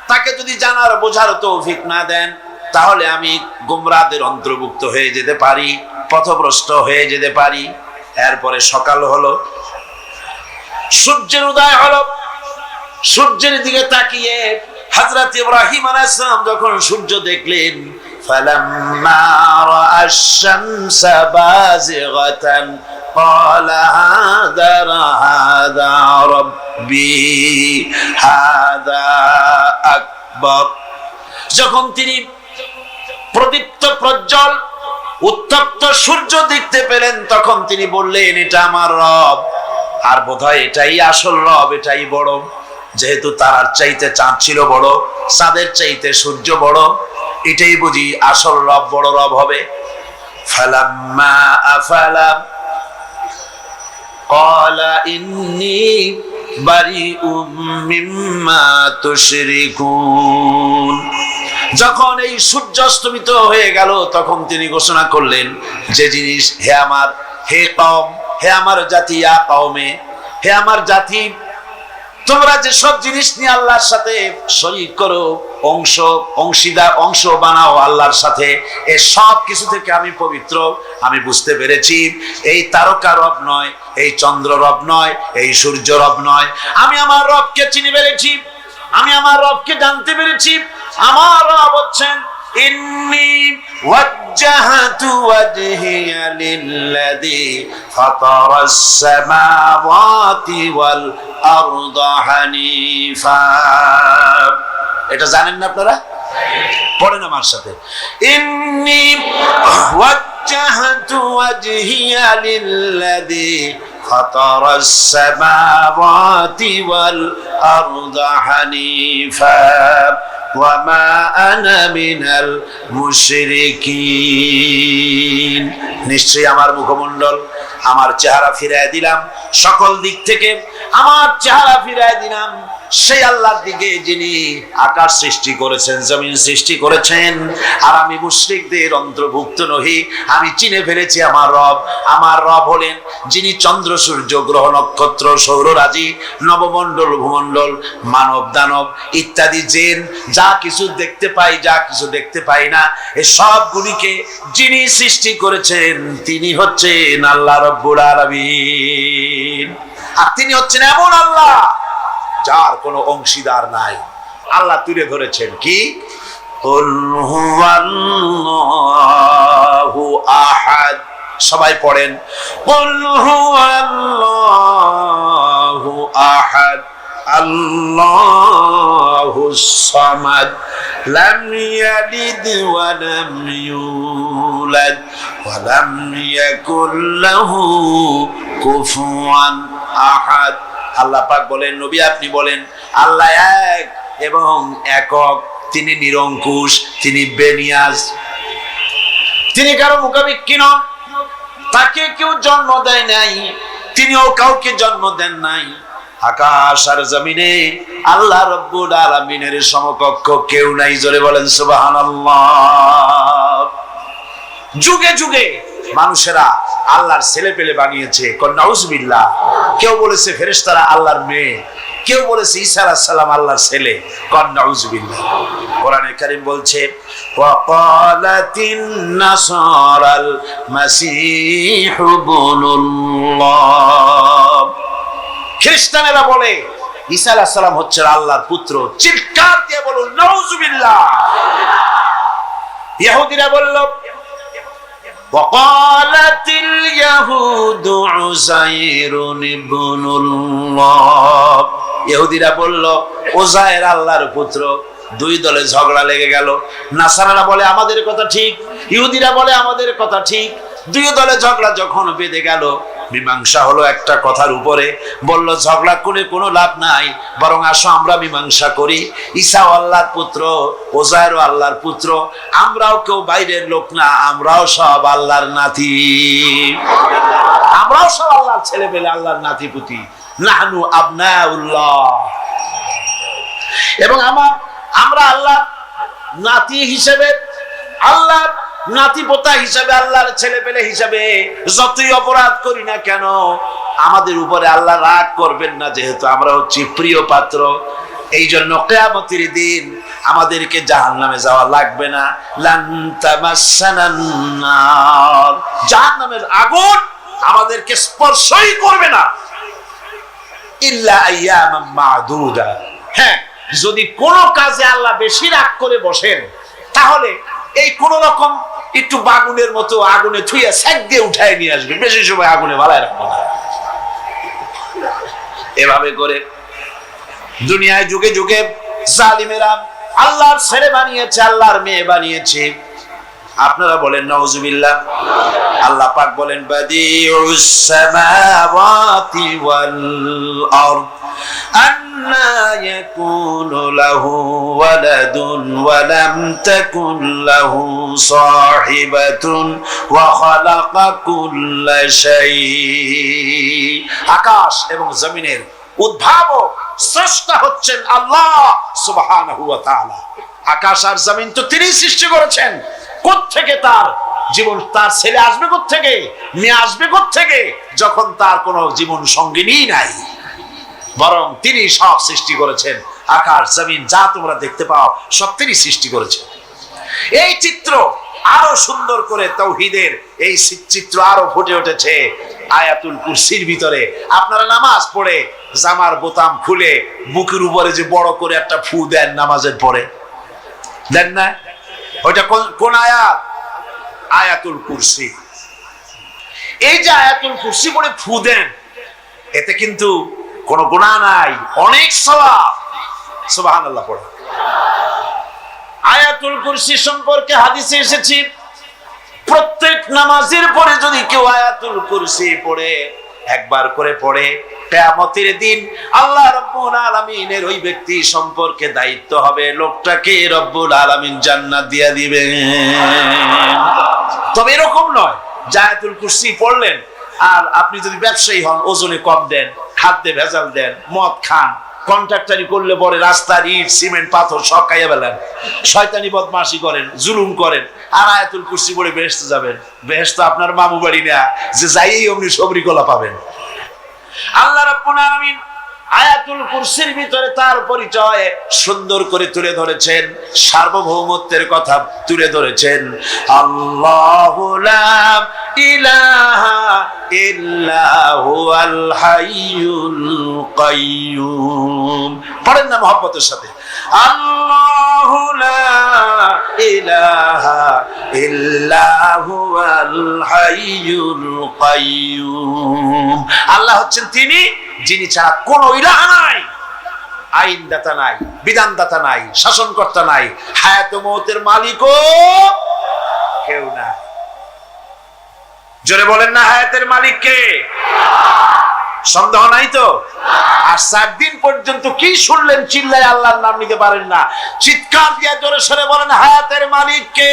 তাকে যদি জানার বোঝার তৌফিক না দেন, তাহলে আমি গোমরাহদের অন্তর্ভুক্ত হয়ে যেতে পারি, পথভ্রষ্ট হয়ে যেতে পারি। এরপরে সকাল হলো, সূর্যের উদয় হলো। সূর্যের দিকে তাকিয়ে হযরত ইব্রাহিম আলাইহিস সালাম যখন সূর্য দেখলেন, ফালাম্মা রাআ আশ-শামসা বাযিগাতান ক্বালা হাযা রাব্বি হাযা আকবার। যখন তিনি প্রদীপ্ত প্রজ্জ্বল উত্তপ্ত সূর্য দেখতে পেলেন, তখন তিনি বললেন, এটা আমার রব। আর বোধহয় এটাই আসল রব, এটাই বড়। যেহেতু তারার চাইতে চাঁদ ছিল বড়, চাঁদের চাইতে সূর্য বড়, এটাই বুঝি আসল রব, বড় রব হবে। ফালাম্মা আফালা ক্বালা ইন্নী বারিউম মিম্মা তুশরিকুন। যখন এই সূর্য অস্তমিত হয়ে গেল, তখন তিনি ঘোষণা করলেন, যে জিনিস, হে কওম, হে আমার জাতি, ইয়া কওমে, হে আমার জাতি, তোমরা যে সব জিনিস নিয়ে আল্লাহর সাথে শরীক করো, অংশ বানাও আল্লাহর সাথে, এই সব কিছু থেকে আমি পবিত্র। আমি বুঝতে পেরেছি এই তারকা রব নয়, এই চন্দ্র রব নয়, এই সূর্য রব নয়। আমি আমার রবকে চিনে ফেলেছি, আমি আমার রবকে জানতে পেরেছি। আমার রব হচ্ছেন, ইন্নী ওয়াজ্জাহতু ওয়াজহিয়া লিল্লাযী ফাতারাস সামাওয়াতি ওয়াল আরদা হানিফা। এটা জানেন না আপনারা? পড়েন আমার সাথে, ইন্নী ওয়াজ্জাহতু ওয়াজহিয়া লিল্লাযী ফাতারাস সামাওয়াতি ওয়াল আরদা হানিফা ওয়ামা আনা মিনাল মুশরিকিন। নিশ্চয়ই আমার মুখমণ্ডল, আমার চেহারা ফিরায় দিলাম, সকল দিক থেকে আমার চেহারা ফিরায় দিলাম সেই আল্লাহর দিকে, যিনি আকাশ সৃষ্টি করেছেন, জমিন সৃষ্টি করেছেন। আর আমি মুশরিকদের অন্তর্ভুক্ত নহি, আমি চিনে ফেলেছি আমার রব। আমার রব হলেন যিনি চন্দ্র, সূর্য, গ্রহ, নক্ষত্র, সৌররাজি, নবমণ্ডল, ভূমণ্ডল, মানব, দানব ইত্যাদি জিন, যা কিছু দেখতে পাই, যা কিছু দেখতে পাই না, এই সবগুলিকে যিনি সৃষ্টি করেছেন, তিনি হচ্ছেন আল্লাহ রাব্বুল আলামিন। আর তিনি হচ্ছেন এমন আল্লাহ যার কোনো অংশীদার নাই। আল্লাহ তুলে ধরেছেন কি, কুল হুয়াল্লাহু আহাদ। সবাই পড়েন, কুল হুয়াল্লাহু আহাদ আল্লাহুস সামাদ লাম ইয়ালিদ ওয়া লাম ইউলাদ ওয়া লাম ইয়াকুল লাহু কুফুয়ান আহাদ। আল্লাহ পাক বলেন, নবী আপনি বলেন, আল্লাহ এক এবং একক, তিনি নিরঙ্কুশ, তিনি বেনিয়াজ, তিনি কারো মুখাপেক্ষী নন, তাকে কেউ জন্ম দেয় নাই, তিনিও কাউকে জন্ম দেন নাই। আকাশ আর জমিনে আল্লাহ রাব্বুল আলামিনের সমকক্ষ কেউ নাই। জোরে বলেন সুবহানাল্লাহ। যুগে যুগে মানুষেরা আল্লাহর ছেলে পেলে বানিয়েছে, নাউজুবিল্লাহ। কেউ বলেছে ফেরেশতারা আল্লাহর মেয়ে, কেউ বলেছে ঈসা আলাইহিস সালাম আল্লাহর ছেলে, নাউজুবিল্লাহ। কোরআনে কারীম বলছে, ওয়া ক্বালাতিন নাসারাল মাসীহু ইবনুল্লাহ। খ্রিস্টানেরা বলে ঈসা আলাইহিস সালাম হচ্ছেন আল্লাহর পুত্র। চিৎকার দিয়ে বলুন নাউজুবিল্লাহ। ইহুদিরা বলল, وقالت اليهود عزير ابن الله। ইহুদিরা বলল উজাইর আল্লাহর পুত্র। দুই দলে ঝগড়া লেগে গেল। নাসারারা বলে আমাদের কথা ঠিক, ইহুদিরা বলে আমাদের কথা ঠিক। দুই দলে ঝগড়া যখন বেঁধে গেল, মীমাংসা হলো একটা কথার উপরে। বলল ঝগড়া করে কোনো লাভ নাই, বরং আসো আমরা মীমাংসা করি। ঈসাও আল্লাহর পুত্র, ওজায়েরও আল্লাহর পুত্র, আমরাও কেউ বাইরের লোক না, আমরাও সব আল্লাহর নাতি, আমরাও সব আল্লাহর ছেলে পেলে, আল্লাহর নাতিপুতি। নাহনু আবনাউল্লাহ। এবং আমরা আল্লাহর নাতি হিসেবে, আল্লাহর নাতিপোতা হিসেবে, আল্লাহর ছেলে পেলে হিসেবে যতই অপরাধ করি না কেন আমাদের উপরে আল্লাহ রাগ করবেন না, যেহেতু আমরা হচ্ছি প্রিয় পাত্র। এই জন্য কিয়ামতের দিন আমাদেরকে জাহান্নামে যাওয়া লাগবে না। লান তামাসসানান নার, জাহান্নামের আগুন আমাদেরকে স্পর্শই করবে না, ইল্লা আইয়ামাম মা'দুদা। হ্যাঁ, যদি কোন কাজে আল্লাহ বেশি রাগ করে বসেন, তাহলে এই কোন রকম একটু বাগুনের মতো আগুনে থুইয়া সেক দিয়ে উঠায় নিয়ে আসবে, বেশি সময় আগুনে ভালায় রাখবো না। এভাবে করে দুনিয়ায় যুগে যুগে জালিমেরা আল্লাহর ছেলে বানিয়েছে, আল্লাহর মেয়ে বানিয়েছে। আপনারা বলেন নাউজুবিল্লাহ। আল্লাহ পাক বলেন বাদিউস সামাওয়াতি ওয়াল আরদ আন্না ইয়াকুনু লাহু ওয়ালাদুন ওয়া লাম তাকুন লাহু সাহিবাতুন ওয়া খালাকা কুল্লা শাই। আকাশ এবং জমিনের উদ্ভাবক স্রষ্টা হচ্ছেন আল্লাহ সুবহানাহু ওয়া তাআলা। আকাশ আর জমিন তো তিনিই সৃষ্টি করেছেন। কোত্থেকে তার জীবন, তার ছেলে আসবে কোত্থেকে, মেয়ে আসবে কোত্থেকে, যখন তার কোনো জীবন সঙ্গিনী নাই, বরং তিনি সব সৃষ্টি করেছেন। আকাশ জমিন যা তোমরা দেখতে পাও সব তিনি সৃষ্টি করেছেন। এই চিত্র আরো সুন্দর করে তাওহীদের এই চিত্র আরো ফুটে উঠেছে আয়াতুল কুরসির ভিতরে। আপনারা নামাজ পড়ে জামার বোতাম খুলে বুকের উপরে যে বড় করে একটা ফু দেন নামাজের পরে, দেন না? ওইটা কোন আয়াত? আয়াতুল কুরসি। এই যে আয়াতুল কুরসি পড়ে ফু দেন, এতে কিন্তু কোনো গুনাহ নাই, অনেক সওয়াব। সুবহানাল্লাহ পড়ে। আয়াতুল কুরসি সম্পর্কে হাদিসে এসেছে, প্রত্যেক নামাজের পরে যদি কেউ আয়াতুল কুরসি পড়ে, একবার করে পড়ে, কিয়ামতের দিন আল্লাহ রাব্বুল আলামিনের ওই ব্যক্তি সম্পর্কে দায়িত্ব হবে, লোকটাকে রব্বুল আলামিন জান্নাত দিয়ে দিবেন। তবে এরকম নয় যে আয়াতুল কুরসি পড়লেন আর আপনি যদি ব্যবসায়ী হন, ওজনে কম দেন, খাদ্যে ভেজাল দেন, মদ খান, কন্ট্রাক্টরি করলে পরে রাস্তার ইট সিমেন্ট পাথর সব খাইয়া ফেলেন, শয়তানি বদমাশি করেন, জুলুম করেন, আর আয়াতুল কুরসি পড়ে বেহেশতে যাবেন। বেহেশত আপনার মামু বাড়ি না যে যাইয়েই অমনি সবরি কলা পাবেন। আল্লাহ রাব্বুল আলামিন আয়াতুল কুরসির ভিতরে তার পরিচয় সুন্দর করে তুলে ধরেছেন, সার্বভৌমত্বের কথা তুলে ধরেছেন। আল্লাহু লা ইলাহা ইল্লা হুয়াল হাইয়ুল কাইয়্যুম। পড়েন না মহব্বতের সাথে, আল্লাহু লা ইলাহা ইল্লা হুয়াল হাইয়ুল কাইয়্যুম। আল্লাহ হচ্ছেন তিনি যিনি ছাড়া কোন ইলাহ নাই, আইনদাতা নাই, বিধানদাতা নাই, শাসনকর্তা নাই, হায়াত ও মওতের মালিকও কেউ নাই। জোরে বলেন না, হায়াতের মালিক কে? সন্দেহ নাই তো? আর 4 দিন পর্যন্ত কি শুনলেন? চিল্লায় আল্লাহর নাম নিতে পারেন না, চিৎকার দিয়ে জোরে সরে বলেন হায়াতের মালিক কে,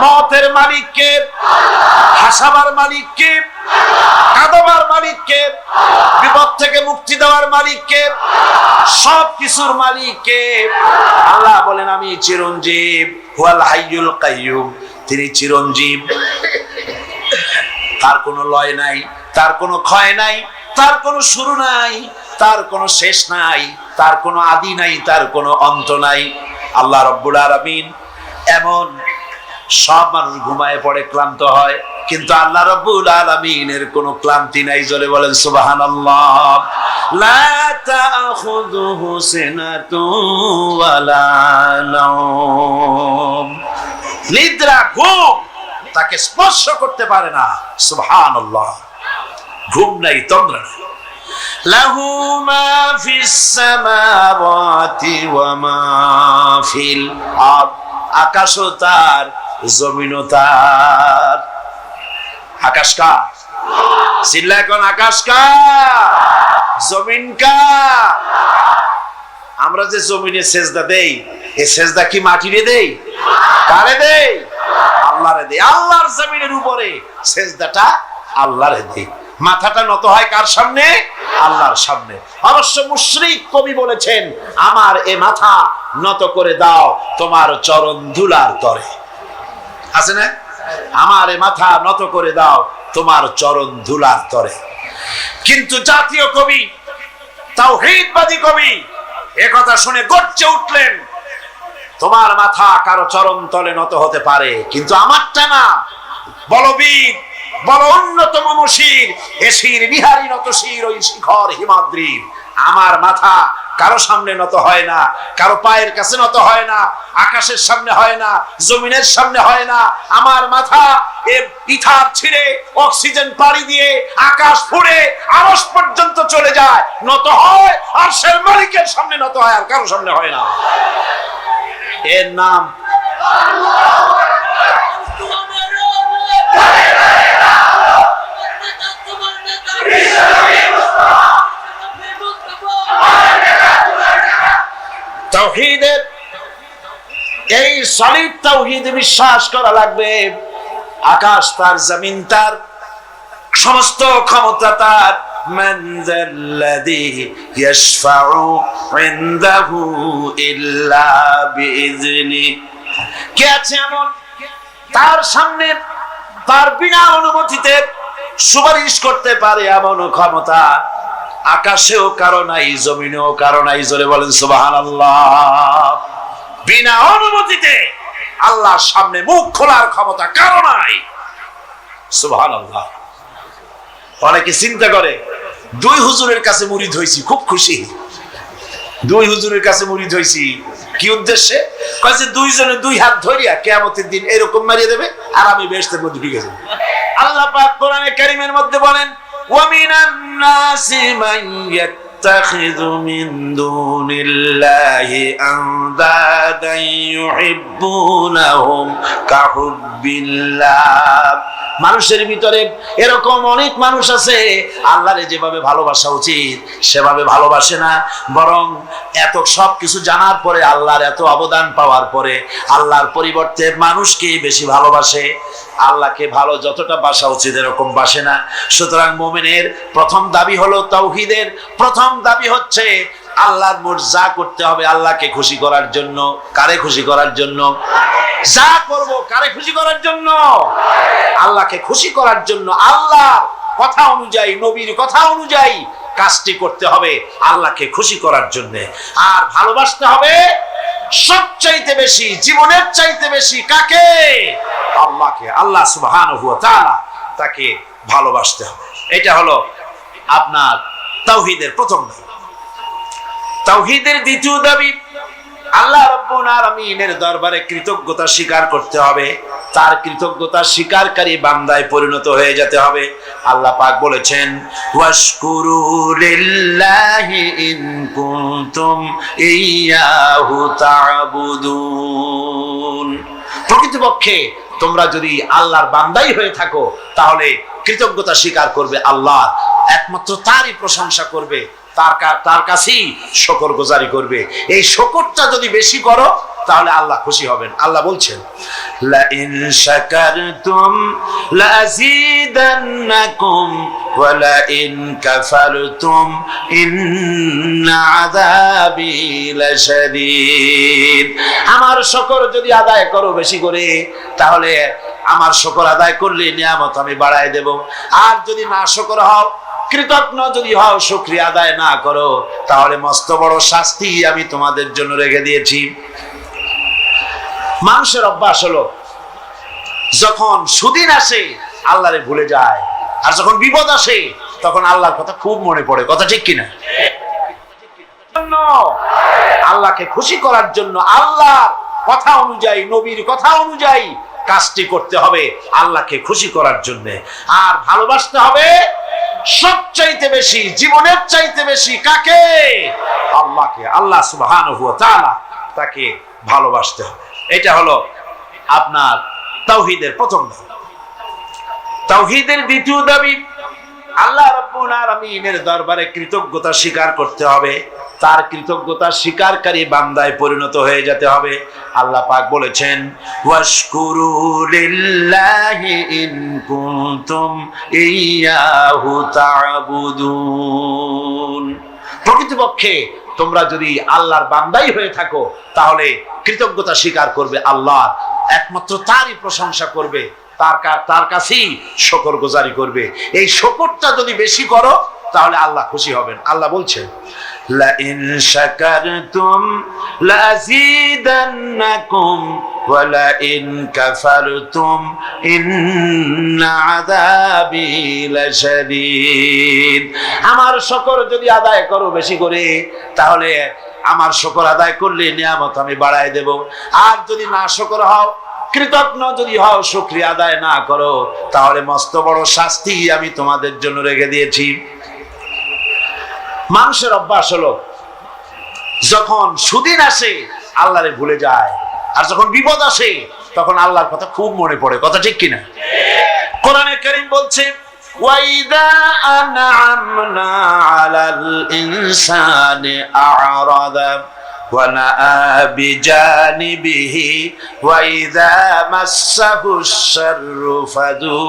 মওতের মালিক কে, হাসাবার মালিক কে, কাঁদাবার মালিক কে, বিপদ থেকে মুক্তি দেওয়ার মালিক কে, সব কিছুর মালিক কে? আল্লাহ বলেন আমি চিরঞ্জীব, হুয়াল হাইয়ুল কাইয়্যুম। তিনি চিরঞ্জীব, তার কোনো লয় নাই, তার কোনো ক্ষয় নাই, তার কোনো শুরু নাই, তার কোনো শেষ নাই, তার কোনো আদি নাই, তার কোনো অন্ত নাই। আল্লাহ রাব্বুল আলামিন এমন, সব মানুষ ঘুমায় পড়ে, ক্লান্ত হয়, কিন্তু আল্লাহ রাব্বুল আলামিনের কোনো ক্লান্তি নাই। জোরে বলেন সুবহানাল্লাহ। লা তাখুযুহু সিনাতুন ওয়ালা নাওম। নিদ্রা, ঘুম তাকে স্পর্শ করতে পারে না। সুবহানাল্লাহ। ঘুম নাই, তন্দ্রা নাই। লাহু মা ফিস সামাওয়াতি ওয়া মা ফিল আরদ। আকাশও তার, জমিনও তার। আকাশ কার? চিল্লায় কোন আকাশ কা, জমিন কা? আমরা যে জমিনে সেজদা দেই, এই সেজদা কি মাটিরে দেই? কারে দেই? আল্লাহরে দেই। আল্লাহর জমিনের উপরে সেজদাটা আল্লাহরে দেই। মাথাটা নত হয় কার সামনে? আল্লাহর সামনে। অবশ্য মুশরিক কবি বলেছেন, আমার এ মাথা নত করে দাও তোমার চরণ ধুলার তরে। আছে না? আমার এ মাথা নত করে দাও তোমার চরণ ধুলার তরে। কিন্তু জাতীয় কবি, তাওহীদবাদী কবি এ কথা শুনে গর্জে উঠলেন, তোমার মাথা কারো চরণ তলে নত হতে পারে, কিন্তু আমারটা না। বলবীর, বল অন্যতম মশির, এশির বিহারী নত শির ওই শিখর হিমাদ্রির। আমার মাথা কারো সামনে নত হয় না, কারো পায়ের কাছে নত হয় না, আকাশের সামনে হয় না, জমিনের সামনে হয় না। আমার মাথা এ ইথার ছিঁড়ে অক্সিজেন পাড়ি দিয়ে আকাশ ফুড়ে আরশ পর্যন্ত চলে যায়, নত হয় আরশের মালিকের সামনে নত হয়, আর কারো সামনে হয় না। এর নাম তাওহীদের। এই সলিড তাওহীদে বিশ্বাস করা লাগবে, আকাশ তার, জমিন তার, সমস্ত ক্ষমতা তার। মান যাল্লাযী ইয়াশফাউ ইনদাহু ইল্লা বিইজনি। কে আছে এমন তার সামনে তার বিনা অনুমতিতে সুপারিশ করতে পারে এমন ক্ষমতা আকাশেও কারো নাই, জমিনেও কারো নাই। জোরে বলেন সুবহানাল্লাহ। বিনা অনুমতিতে আল্লাহর সামনে মুখ খোলার ক্ষমতা কারো নাই। সুবহানাল্লাহ। অনেকে চিন্তা করে, দুই হুজুরের কাছে মুরিদ হইছি, খুব খুশি। দুই হুজুরের কাছে মুরিদ হইছি, কি উদ্দেশ্যে? কয়েছে দুইজনে দুই হাত ধরিয়া কিয়ামতের দিন এরকম মারিয়ে দেবে, আর আমি বেহেশতের মধ্যে ঢুকে যাব। আল্লাহ পাক কোরআনে কারীমের মধ্যে বলেন, ওয়া মিনান নাসি মান ইয়াত্তাখিযু মিন দুনিল্লাহি আনদাদান ইউহিব্বুনাহুম কাহুব্বিল্লাহ। মানুষের ভিতরে এরকম অনেক মানুষ আছে, আল্লাহরে যেভাবে ভালোবাসা উচিত সেভাবে ভালোবাসে না, বরং এত সব কিছু জানার পরে, আল্লাহর এত অবদান পাওয়ার পরে আল্লাহর পরিবর্তে মানুষকে বেশি ভালোবাসে। আল্লাহকে ভালো যতটা বাসা উচিত এরকম বাসে না। সুতরাং মুমিনের প্রথম দাবি হলো, তাওহীদের প্রথম দাবি হচ্ছে আল্লাহর মোট যা করতে হবে আল্লাহকে খুশি করার জন্য। কারে খুশি করার জন্য? যা করব কারে খুশি করার জন্য? আল্লাহকে খুশি করার জন্য। আল্লাহর কথা অনুযায়ী, নবীর কথা অনুযায়ী কাজটি করতে হবে আল্লাহকে খুশি করার জন্য। আর ভালোবাসতে হবে সবচাইতে বেশি, জীবনের চাইতে বেশি কাকে? আল্লাহকে। আল্লাহ সুবহানাহু ওয়া তাআলা, তাকে ভালোবাসতে হবে। এটা হলো আপনার তাওহীদের প্রথম দাবি। তাওহীদের দ্বিতীয় দাবি, আল্লাহ রাব্বুল আলামিনের দরবারে কৃতজ্ঞতা স্বীকার করতে হবে, তার কৃতজ্ঞতা স্বীকারকারী বান্দায় পরিণত হয়ে যেতে হবে। আল্লাহ পাক বলেছেন, ওয়াশকুরু লিল্লাহি ইন কুনতুম ইয়্যাহু তা'বুদুন। প্রকৃতপক্ষে তোমরা যদি আল্লাহর বান্দাই হয়ে থাকো তাহলে কৃতজ্ঞতা স্বীকার করবে, আল্লাহ একমাত্র তারই প্রশংসা করবে, তার কাছেই শুকরগুজারি করবে। এই শুকরটা যদি বেশি করো তাহলে আল্লাহ খুশি হবেন। আল্লাহ বলছেন, লা ইন শাকারতুম লাযীদান্নাকুম ওয়া লা ইন কাফারতুম ইন্না আযাবি লাশাদীদ। আমার শুকর যদি আদায় করো বেশি করে, তাহলে আমার শুকর আদায় করলে নিয়ামত আমি বাড়ায় দেব। আর যদি না শুকর হও, কৃতজ্ঞ যদি হও, শুকরিয়া আদায় না করো, তাহলে মস্ত বড় শাস্তি আমি তোমাদের জন্য রেখে দিয়েছি। মানুষের অভ্যাস হলো, যখন সুদিন আসে আল্লাহরে ভুলে যায়, আর যখন বিপদ আসে তখন আল্লাহর কথা খুব মনে পড়ে। কথা ঠিক কিনা? আল্লাহকে খুশি করার জন্য আল্লাহর কথা অনুযায়ী, নবীর কথা অনুযায়ী কাজটি করতে হবে আল্লাহকে খুশি করার জন্য। আর ভালোবাসতে হবে সবচাইতে বেশি, জীবনের চাইতে বেশি কাকে? আল্লাহকে। আল্লাহ সুবহানাহু ওয়া তাআলা, তাকে ভালোবাসতে হবে। এটা হলো আপনার তাওহীদের প্রথম দাবি। তাওহীদের দ্বিতীয় দাবি, আল্লাহ রাব্বুল আলামিনের দরবারে কৃতজ্ঞতা স্বীকার করতে হবে, তার কৃতজ্ঞতা স্বীকারকারী বান্দায় পরিণত হয়ে যেতে হবে। আল্লাহ পাক বলেছেন ওয়াশকুরু লিল্লাহি ইন কুনতুম ইয়াহু তা'বুদুন। প্রকৃতপক্ষে তোমরা যদি আল্লাহর বান্দাই হয়ে থাকো তাহলে কৃতজ্ঞতা স্বীকার করবে, আল্লাহ একমাত্র তারই প্রশংসা করবে, তার কাছেই শুকরগুজারি করবে। এই শুকরটা যদি বেশি করো তাহলে আল্লাহ খুশি হবেন। আল্লাহ বলছেন লা ইন শাকারতুম লাযীদান্নাকুম ওয়া লা ইন কাফারতুম ইন্না আযাবি লাশাদীদ। আমার শুকর যদি আদায় করো বেশি করে তাহলে আমার শুকর আদায় করলে নিয়ামত আমি বাড়ায় দেব, আর যদি না শুকর হও, কৃতজ্ঞ যদি হও, শুকরিয়া আদায় না করো, তাহলে মস্ত বড় শাস্তি আমি তোমাদের জন্য রেখে দিয়েছি। মানুষের অভ্যাস হলো যখন সুদিন আসে আল্লাহরে ভুলে যায়, আর যখন বিপদ আসে তখন আল্লাহর কথা খুব মনে পড়ে। কথা ঠিক কিনা? কোরআনে কারীম বলছে ওয়াইদা আনআমনা আলাল ইনসানি আ'রাদা ওয়া নাআ বিজানিবিহি ওয়া ইযা মাসসাহুশ শাররু ফাযু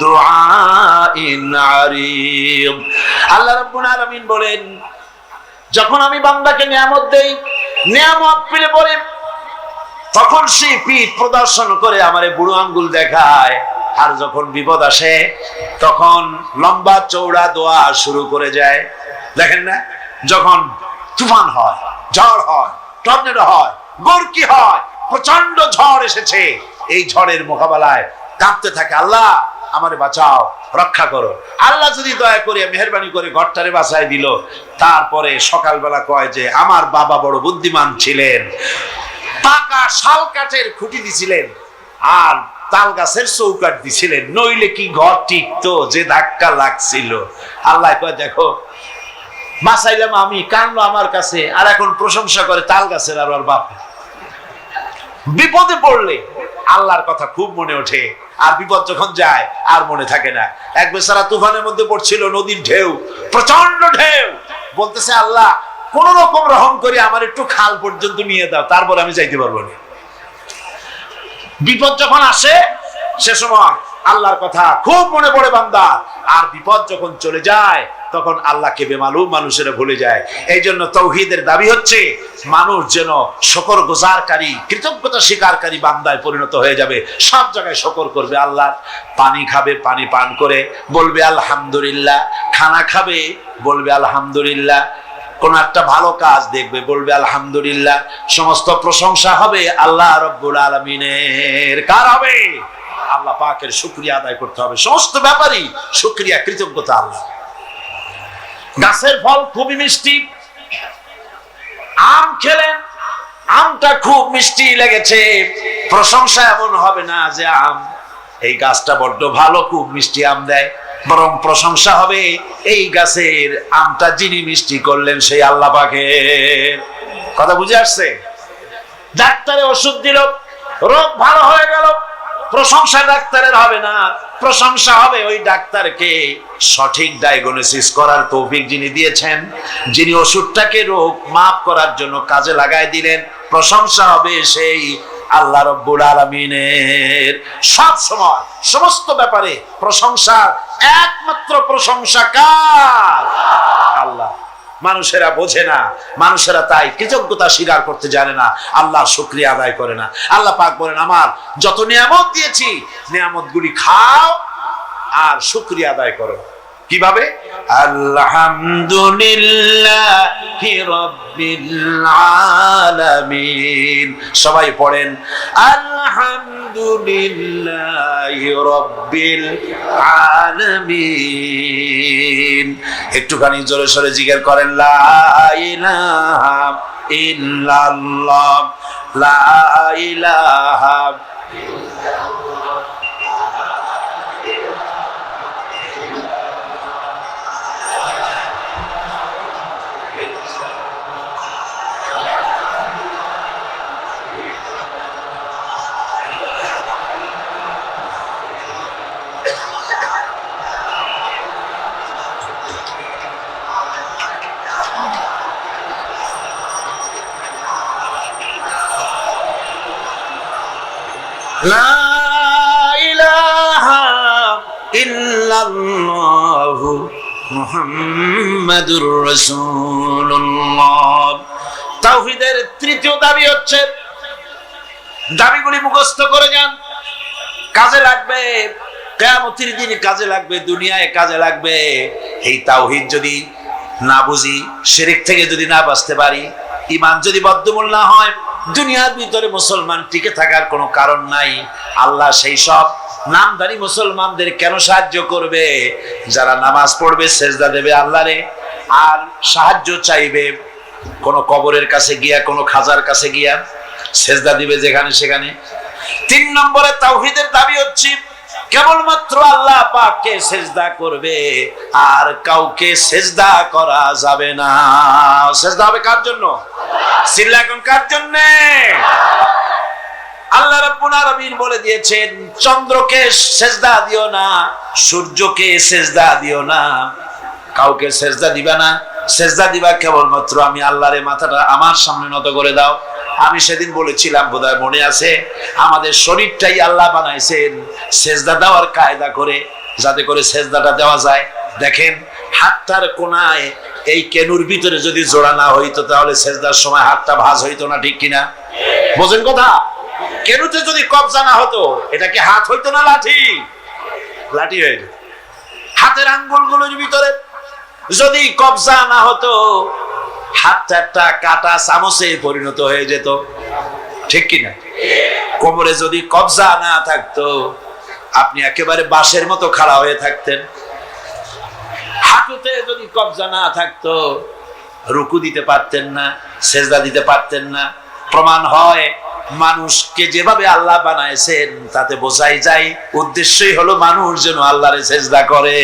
দুআইন আরিদ। আল্লাহ রাব্বুল আলামিন বলেন, যখন আমি বান্দাকে নিয়ামত দেই, নিয়ামত পেলে পরে তখন সে পিঠ প্রদর্শন করে আমারে বুড়ো আঙ্গুল দেখায়, আর যখন বিপদ আসে তখন লম্বা চৌড়া দোয়া শুরু করে যায়। দেখেন না, যখন তুফান হয়, ঝড় হয়, টর্নেডো হয়, গর্কি হয়, প্রচন্ড ঝড় এসেছে, এই ঝড়ের মোকাবেলায় কাঁপতে থাকে, আল্লাহ আমারে বাঁচাও, রক্ষা করো। আল্লাহ যদি দয়া করে মেহেরবানি করে ঘরটারে বাঁচায় দিল, তারপরে সকালবেলা কয় যে আমার বাবা বড় বুদ্ধিমান ছিলেন, পাকা শাল কাঠের খুঁটি দিছিলেন আর তাল গাছের চৌকাঠ দিছিলেন, নইলে কি ঘর টিকতো, যে ধাক্কা লাগছিল। আল্লাহ কয় দেখো বাঁচাইলাম আমি, কানলো আমার কাছে, আর এখন প্রশংসা করে তাল গাছের আর ওর বাপ। বিপদে পড়লে আল্লাহর কথা খুব মনে ওঠে, আর বিপদ যখন যায় আর মনে থাকে না। এক বেচারা তুফানের মধ্যে পড়ছিল, নদীর ঢেউ, প্রচন্ড ঢেউ, বলতেছে আল্লাহ কোন রকম রহম করে আমার একটু খাল পর্যন্ত নিয়ে দাও, তারপর আমি যাইতে পারবো না। বিপদ যখন আসে সে সময় আল্লাহর কথা খুব মনে পড়ে বান্দা, আর বিপদ যখন চলে যায় তখন আল্লাহকে বেমালুম মানুষেরা ভুলে যায়। এই জন্য তাওহীদের দাবি হচ্ছে মানুষ যেন শুকরগুজারকারী, কৃতজ্ঞতা স্বীকারকারী বান্দায় পরিণত হয়ে যাবে, সব জায়গায় শুকর করবে আল্লাহ। পানি খাবে, পানি পান করে বলবে আলহামদুলিল্লাহ, খানা খাবে বলবে আলহামদুলিল্লাহ, কোন একটা ভালো কাজ দেখবে বলবে আলহামদুলিল্লাহ। সমস্ত প্রশংসা হবে আল্লাহ রাব্বুল আলামিনের। কার হবে? আল্লাহ পাকের শুকরিয়া আদায় করতে হবে। সমস্ত ব্যাপারই শুকরিয়া, কৃতজ্ঞতা আল্লাহ। গাছের ফল খুবই মিষ্টি, আম খেলেন, আমটা খুব মিষ্টি লেগেছে, প্রশংসা এমন হবে না যে আম, এই গাছটা বড্ড ভালো, খুব মিষ্টি আম দেয়, বরং প্রশংসা হবে এই গাছের আমটা যিনি মিষ্টি করলেন সেই আল্লাহ পাকের। কথা বুঝে আসছে? ডাক্তারে ওষুধ দিল, রোগ ভালো হয়ে গেল, প্রশংসা ডাক্তারের হবে না, প্রশংসা হবে ওই ডাক্তারকে সঠিক ডায়াগনোসিস করার তৌফিক যিনি দিয়েছেন, যিনি ওষুধটাকে রোগ মাফ করার জন্য কাজে লাগাই দিলেন, প্রশংসা হবে সেই আল্লাহ রাব্বুল আলামিনের। সব সময় সমস্ত ব্যাপারে প্রশংসার একমাত্র প্রশংসা কার? আল্লাহ। মানুষেরা বোঝে না, মানুষেরা তাই কৃতজ্ঞতা স্বীকার করতে জানে না, আল্লাহর শুকরিয়া আদায় করে না। আল্লাহ পাক বলেন আমার যত নিয়ামত দিয়েছি নিয়ামতগুলি খাও আর শুকরিয়া আদায় করো। কিভাবে? আলহামদুলিল্লাহি রাব্বিল আলামিন। সবাই পড়েন আলহামদুলিল্লাহি রাব্বিল আলামিন। একটুখানি জোরে সোরে জিকির করেন লা ইলাহা ইল্লাল্লাহ, লা ইলাহা লা ইলাহা ইল্লাল্লাহু মুহাম্মাদুর রাসূলুল্লাহ। তাওহীদের তৃতীয় দাবি হচ্ছে, দাবিগুলি মুখস্থ করে যান, কাজে লাগবে, কিয়ামতের দিন কাজে লাগবে, দুনিয়ায় কাজে লাগবে। এই তাওহীদ যদি না বুঝি, শিরক থেকে যদি না বাঁচতে পারি, ঈমান যদি বদ্ধমূল না হয়, দুনিয়ার ভিতরে মুসলমান টিকে থাকার কোনো কারণ নাই। আল্লাহ সেই সব নামধারী মুসলমানদের কেন সাহায্য করবে যারা নামাজ পড়বে, সেজদা দেবে আল্লাহরে, আর সাহায্য চাইবে কোন কবরের কাছে গিয়া, কোন খাজার কাছে গিয়া সেজদা দিবে যেখানে সেখানে। 3 নম্বরে তাওহীদের দাবি হচ্ছে কেবলমাত্র আল্লাহ পাককে সেজদা করবে, আর কাউকে সেজদা করা যাবে না। সেজদা হবে কার জন্য? চিল্লা এখন কার জন্য? আল্লাহ রাব্বুল আলামিন বলে দিয়েছেন, চন্দ্রকে সেজদা দিও না, সূর্যকে সেজদা দিও না, কাউকে সেজদা দিবা না। সেজদা দিবা কেবলমাত্র আমি আল্লাহরে, মাথাটা আমার সামনে নত করে দাও। আমি সেদিন বলেছিলাম, বোধহয় মনে আছে, আমাদের শরীরটাই আল্লাহ বানাইছেন সেজদা দেওয়ার কায়দা করে, যাতে করে সেজদাটা দেওয়া যায়। দেখেন হাতটার কোনায় এই কেনুর ভিতরে যদি জোড়া না হইতো তাহলে সেজদার সময় হাতটা ভাঁজ হইতো না, ঠিক কিনা? বোঝেন কথা? কেনুতে যদি কবজা না হতো, এটা কি হাত হইতো না লাঠি? লাঠি হয়ে যেত। হাতের আঙ্গুলগুলোর ভিতরে যদি কবজা না হতো, হাতটা একটা কাটা চামচে পরিণত হয়ে যেত, ঠিক কিনা? কোমরে যদি কবজা না থাকতো, আপনি একেবারে বাঁশের মতো খাড়া হয়ে থাকতেন। হাঁটুতে যদি কবজা না থাকতো, রুকু দিতে পারতেন না, সেজদা দিতে পারতেন না। প্রমাণ হয় মানুষকে যেভাবে আল্লাহ বানাইছেন তাতে বোঝাই যায় উদ্দেশ্যই হলো মানুষ যেন আল্লাহরে সেজদা করে।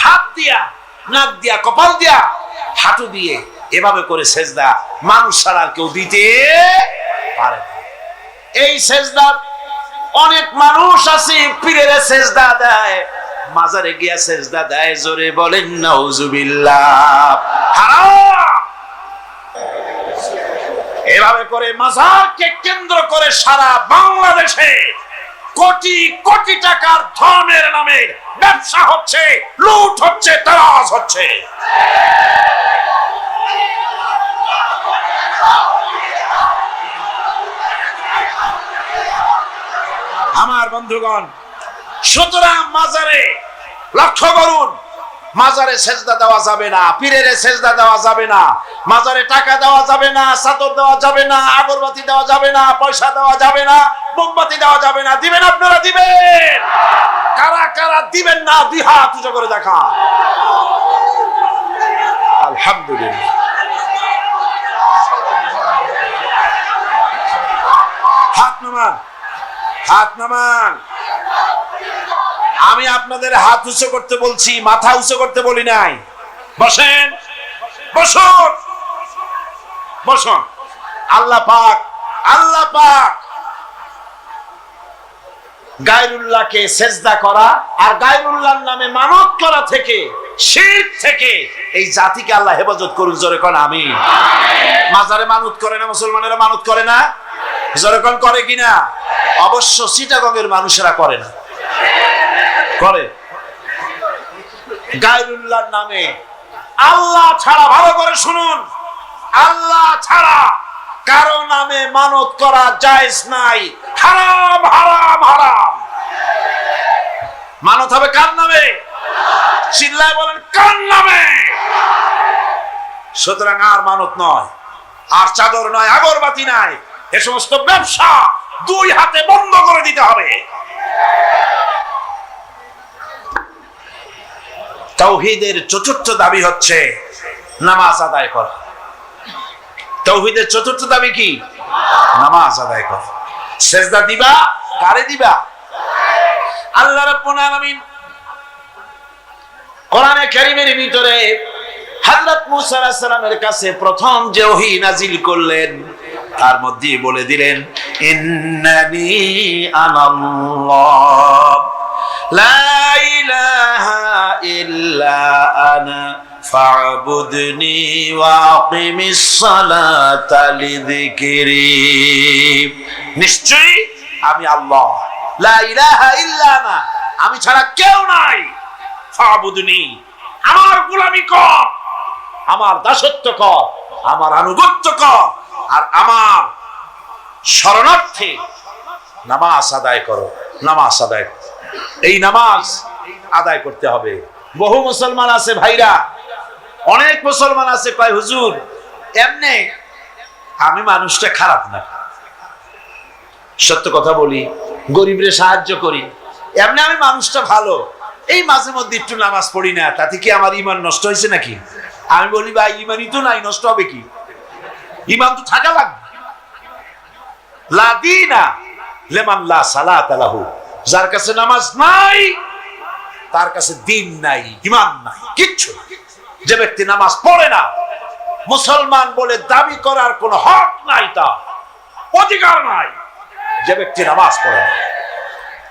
হাত দিয়া, নাক দিয়া, কপাল দিয়া, হাঁটু দিয়ে এভাবে করে সেজদা মানুষ ছাড়া আর কেউ দিতে পারে না। এই সেজদা অনেক মানুষ আছে পীরের সেজদা দেয়, মাজারে গিয়া সেজদা দেয়, জোরে বলেন নাউজুবিল্লাহ, হারাম। এভাবে করে মাজারকে কেন্দ্র করে সারা বাংলাদেশে কোটি কোটি টাকার ধনের নামে ব্যবসা হচ্ছে, লুট হচ্ছে, তারাজ হচ্ছে। আমার বন্ধুগণ, সুতরাং মাজারে লক্ষ্য করুন, মাজারে সেজদা দেওয়া যাবে না, পীরের সেজদা দেওয়া যাবে না, মাজারে টাকা দেওয়া যাবে না, চাদর দেওয়া যাবে না, আগরবাতি দেওয়া যাবে না, পয়সা দেওয়া যাবে না, মোমবাতি দেওয়া যাবে না। দিবেন আপনারা? দিবেন? কারা কারা দিবেন না? 2 হাত উঁচু করে দেখা। আলহামদুলিল্লাহ। হাত নামান, হাত নামান। আমি আপনাদের হাত উঁচু করতে বলছি, মাথা উঁচু করতে বলি নাই। বসেন, বসুন, বসুন। আল্লাহ পাক, আল্লাহ পাক গায়রুল্লাহকে সেজদা করা আর গায়রুল্লাহর নামে মানত করা থেকে, শিরক থেকে এই জাতিকে আল্লাহ হেফাজত করুন। জোরে কোন আমিন। মাজারে মানত করে না মুসলমানেরা? মানত করে না? জোরে কোন করে কিনা? অবশ্য চিটাগংয়ের মানুষেরা করে না, করে। গায়রুল্লাহর নামে, আল্লাহ ছাড়া, ভালো করে শুনুন, আল্লাহ ছাড়া কারো নামে মানত করা জায়েজ নাই। হারাম, হারাম, হারাম। মানত হবে কার নামে? চিল্লায় বলেন, কার নামে? সুতরাং আর মানত নয়, আর চাদর নয়, আগরবাতি নাই, এ সমস্ত ব্যবসা 2 হাতে বন্ধ করে দিতে হবে। তাওহীদের চতুর্থ দাবি হচ্ছে নামাজ আদায় করা। তাওহীদের চতুর্থ দাবি কি? নামাজ আদায় করা। সেজদা দিবা, কারে দিবা? আল্লাহ রাব্বুল আলামিন কোরআনে কারীমের ভিতরে হযরত মূসা আলাইহিস সালামের কাছে প্রথম যে ওহী নাজিল করলেন তার মধ্যে বলে দিলেন, ইন্নানি আনাল্লাহ লা ইলাহা ইল্লা আনা ফা'বুদনি ওয়াকিমিস সালাতা লিযিকরি। নিশ্চয়ই আমি আল্লাহ, লা ইলাহা ইল্লা আনা, আমি ছাড়া কেউ নাই, ফাবুদনি, আমার গোলামি কর, আমার দাসত্ব কর, আমার আনুগত্য কর, আর আমার শরণার্থে নামাজ আদায় করো। নামাজ আদায় করো, এই নামাজ আদায় করতে হবে। বহু মুসলমান আছে ভাইরা, অনেক মুসলমান আছে কয় হুজুর এমনি আমি মানুষটা খারাপ না, সত্য কথা বলি, গরিবরে সাহায্য করি, এমনি আমি মানুষটা ভালো, এই মাঝে মধ্যে একটু নামাজ পড়ি না, তাতে কি আমার ঈমান নষ্ট হয়েছে নাকি? আমি বলি ভাই ঈমানই তো নাই, নষ্ট হবে কি? ঈমান তো থাকা লাগবে। লা দীনা লিমান লা সালাতা লাহু, যার কাছে নামাজ নাই তার কাছে দিন নাই, ঈমান নাই, কিচ্ছু নাই। যে ব্যক্তি নামাজ পড়ে না, মুসলমান বলে দাবি করার কোন হক নাই, তার অধিকার নাই। যে ব্যক্তি নামাজ পড়ে না,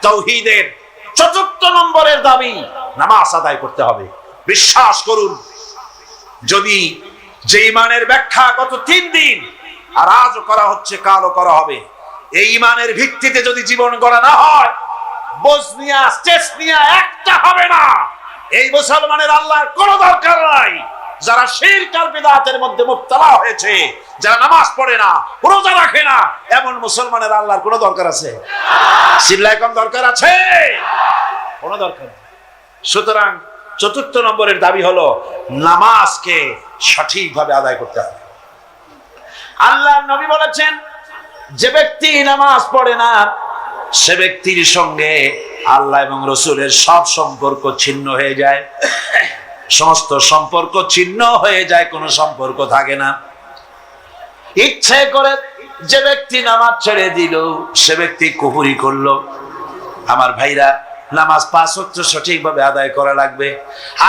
তাওহীদের ৪র্থ নম্বরের দাবি নামাজ আদায় করতে হবে। বিশ্বাস করুন, যদি যে ঈমানের ব্যাখ্যা গত ৩ দিন আর আজও করা হচ্ছে, কালও করা হবে, এই ঈমানের ভিত্তিতে যদি জীবন গড়া না হয়, বসনিয়া চেচনিয়া একটা হবে না। এই মুসলমানের আল্লাহর কোনো দরকার নাই। যারা শিরক আর বিদআতের মধ্যে মুবতালা হয়েছে, যারা নামাজ পড়ে না, রোজা রাখে না, এমন মুসলমানের আল্লাহর কোনো দরকার আছে? চিল্লায় কোন দরকার আছে? কোনো দরকার নেই। সুতরাং ৪র্থ নম্বরের দাবি হলো নামাজকে সঠিকভাবে আদায় করতে হবে। আল্লাহর নবী বলেছেন, যে ব্যক্তি নামাজ পড়ে না সে ব্যক্তির সঙ্গে আল্লাহ এবং রাসূলের সব সম্পর্ক ছিন্ন হয়ে যায়। সমস্ত সম্পর্ক ছিন্ন হয়ে যায়, কোনো সম্পর্ক থাকে না। ইচ্ছে করে যে ব্যক্তি নামাজ ছেড়ে দিল সে ব্যক্তি কুফরি করলো। আমার ভাইরা, নামাজ ৫ ওয়াক্ত সঠিকভাবে আদায় করা লাগবে।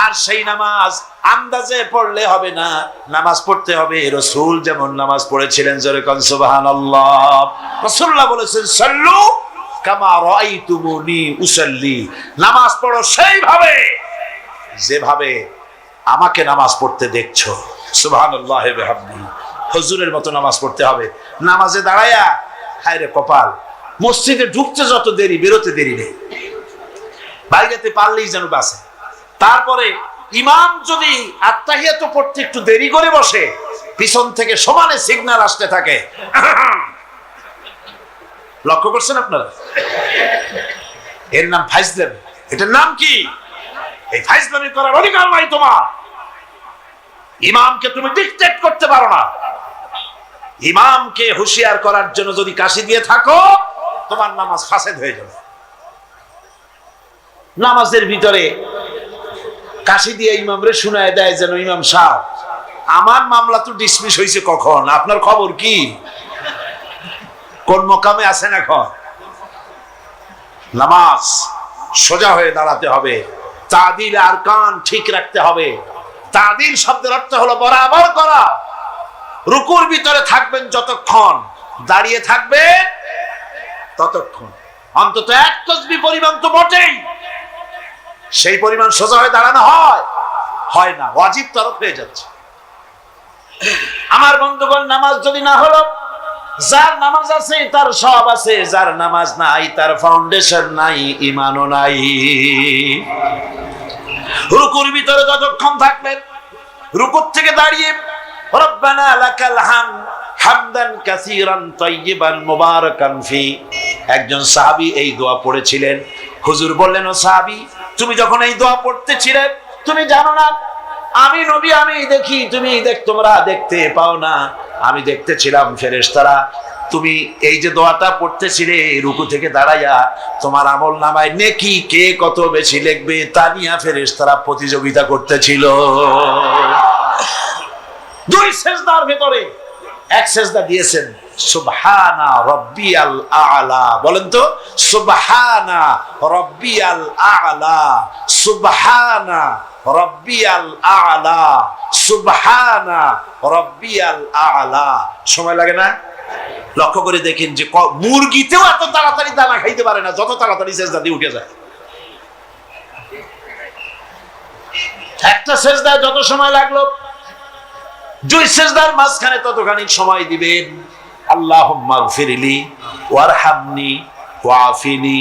আর সেই নামাজ আন্দাজে পড়লে হবে না, নামাজ পড়তে হবে রাসূল যেমন নামাজ পড়েছিলেন। জোরে কোন সুবহানাল্লাহ। রাসূলুল্লাহ বলেছেন, সাল্লু কামা রাআইতুমুনি উসাল্লি, নামাজ পড়ো সেইভাবে যেভাবে আমাকে নামাজ পড়তে দেখছো। সুবহানাল্লাহ ওয়া বিহামদিহি। হুজুরের মতো নামাজ পড়তে হবে। নামাজে দাঁড়ায়া হায় রে কপাল, মসজিদে ঢুকতে যত দেরি, বেরোতে দেরি নেই, বাইরেতে পারলেই যেন বাসে। তারপরে ইমাম যদি আত্তাহিয়াত পড়তে একটু দেরি করে বসে, পিছন থেকে সমানে সিগন্যাল আসতে থাকে। লক্ষ্য করছেন আপনারা? এর নাম ফাইজলামি। এটার নাম কি? এই ফাইজলামি করার অধিকার নাই তোমার। ইমামকে তুমি ডিকটেট করতে পারো না। ইমামকে হুঁশিয়ার করার জন্য যদি কাশি দিয়ে থাকো, তোমার নামাজ ফাসেদ হয়ে যাবে। নামাজের ভিতরে কাশি দিয়ে ইমামরে শুনায় দেয় যেন, ইমাম সাহেব আমার মামলা তো ডিসমিস হয়েছে কখন, আপনার খবর কি? কোন মকামে আছেন এখন? নামাজ সোজা হয়ে দাঁড়াতে হবে, তাদিল আরকান ঠিক রাখতে হবে। তাদিল শব্দের অর্থ হলো বরাবর করা। রুকুর ভিতরে থাকবেন যতক্ষণ, দাঁড়িয়ে থাকবেন ততক্ষণ, অন্তত ১ তাসবিহ পরিমাণ তো বটেই। সেই পরিমাণ সোজা হয়ে দাঁড়ানো হয় না, ওয়াজিব তরফ হয়ে যাচ্ছে। আমার বন্ধুগণ, নামাজ যদি না হলো, যার নামাজ আছে তার সব আছে, যার নামাজ নাই তার ফাউন্ডেশন নাই, ঈমানও নাই। রুকুর ভিতরে যতক্ষণ থাকবেন, রুকুর থেকে দাঁড়িয়ে রব্বানা লাকাল হামদ হামদান কাসীরান তাইয়িবান মুবারাকান ফি, একজন সাহাবী এই দোয়া পড়েছিলেন। হুজুর বললেন, ও সাহাবী, তুমি যখন এই দোয়া পড়তেছিলে তুমি জানো না আমি নবী, আমি দেখি, তোমরা দেখতে পাও না, আমি দেখতেছিলাম ফেরেশতারা তুমি এই যে দোয়াটা পড়তেছিলে রুকু থেকে দাঁড়াইয়া, তোমার আমল নামায় নেকি কে কত বেশি লিখবে তা নিয়ে ফেরেশতারা প্রতিযোগিতা করতেছিল। 2 সেজদার ভিতরে 1 সেজদা দিয়েছেন সুবহানা রাব্বিয়াল আ'লা। বলেন তো, সুবহানা রাব্বিয়াল আ'লা, সুবহানা রাব্বিয়াল আ'লা, সুবহানা রাব্বিয়াল আ'লা। সময় লাগে না? লক্ষ্য করে দেখেন যে মুরগিতেও এত তাড়াতাড়ি দানা খাইতে পারে না যত তাড়াতাড়ি সেজদা দিয়ে উঠে যায়। একটা সেজদায় যত সময় লাগলো, 2 সেজদার মাঝখানে ততখানি সময় দিবেন। আল্লাহুম্মা গফিরলি ওয়ারহামনি ওয়াফিনি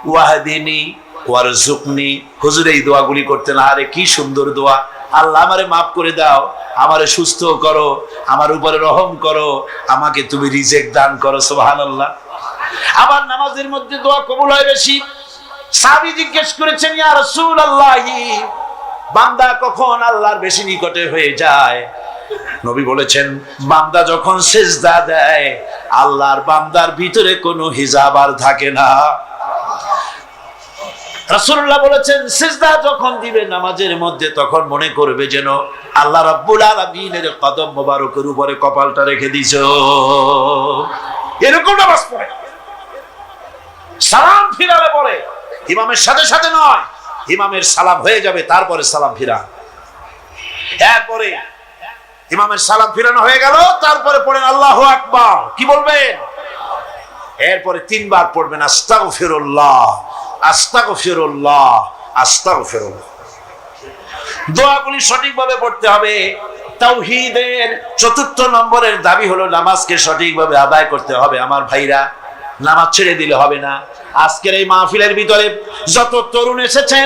ওয়াহদিনি ওয়ারজুকনি। হুজুর এই দোয়াগুলি করতেন, আরে কি সুন্দর দোয়া। আল্লাহ আমারে মাফ করে দাও, আমারে সুস্থ করো, আমার উপরে রহম করো, আমাকে তুমি রিজিক দান করো। সুবহানাল্লাহ। আবার নামাজের মধ্যে দোয়া কবুল হয় বেশি। সাহাবী জিজ্ঞেস করেছেন, ইয়া রাসূলুল্লাহ, বান্দা কখন আল্লাহর বেশি নিকটে হয়ে যায়? নবী বলেছেন, বান্দা যখন সিজদা দেয়, আল্লাহর বান্দার ভিতরে কোনো হিজাব আর থাকে না। রাসূলুল্লাহ বলেছেন, সিজদা যখন দিবে নামাজের মধ্যে, তখন মনে করবে যেন আল্লাহ রাব্বুল আলামিনের কদম মোবারকের উপরে কপালটা রেখে দিছো। এরকম নামাজ পড়ে। সালাম ফিরালে পড়ে, ইমামের সাথে সাথে নয়, ইমামের সালাম হয়ে যাবে তারপরে সালাম ফিরা। এরপরে ইমামের সালাম ফিরানো হয়ে গেল, তারপরে পড়েন আল্লাহু আকবার। কি বলবেন? এরপরে 3 বার পড়বেন আস্তাগফিরুল্লাহ, আস্তাগফিরুল্লাহ, আস্তাগফিরুল্লাহ। দোয়াগুলি সঠিকভাবে পড়তে হবে। তাওহীদের 4th নম্বরের দাবি হলো নামাজকে সঠিকভাবে আদায় করতে হবে। আমার ভাইরা, নামাজ ছেড়ে দিলে হবে না। আজকের এই মাহফিলের ভিতরে যত তরুণ এসেছেন,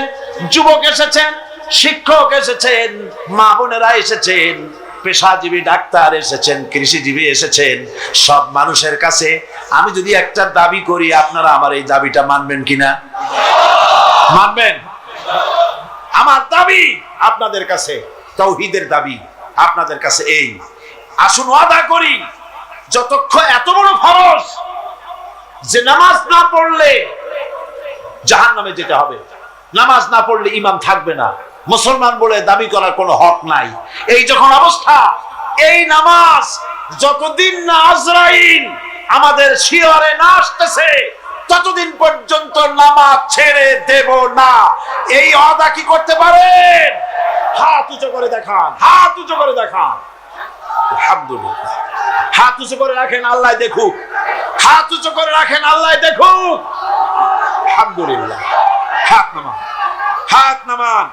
যুবক এসেছেন, শিক্ষক এসেছেন, মা বোনেরা এসেছেন, পেশাজীবী ডাক্তার এসেছেন, কৃষিজীবী এসেছেন, সব মানুষের কাছে আমি যদি একটা দাবি করি, আপনারা আমার এই দাবিটা মানবেন কিনা? মানবেন? আমার দাবি আপনাদের কাছে, তাওহীদের দাবি আপনাদের কাছে এই, আসুন ওয়াদা করি, যতক্ষণ এত বড় ফরজ যে নামাজ না পড়লে জাহান্নামে যেতে হবে, নামাজ না পড়লে ঈমান থাকবে না, মুসলমান বলে দাবি করার কোনো হক নাই, এই যখন অবস্থা, এই নামাজ যতদিন না আজরাইল আমাদের শিয়রে না আসতেছে, ততদিন পর্যন্ত নামাজ ছেড়ে দেব না। এই ওয়াদা কি করতে পারেন? হাত উঁচু করে দেখান, হাত উঁচু করে দেখান। আলহামদুলিল্লাহ। হাত উঁচু করে রাখেন, আল্লাহ দেখুক। হাত উঁচু করে রাখেন, আল্লাহ দেখুক। আলহামদুলিল্লাহ। হাত নামান, হাত নামান।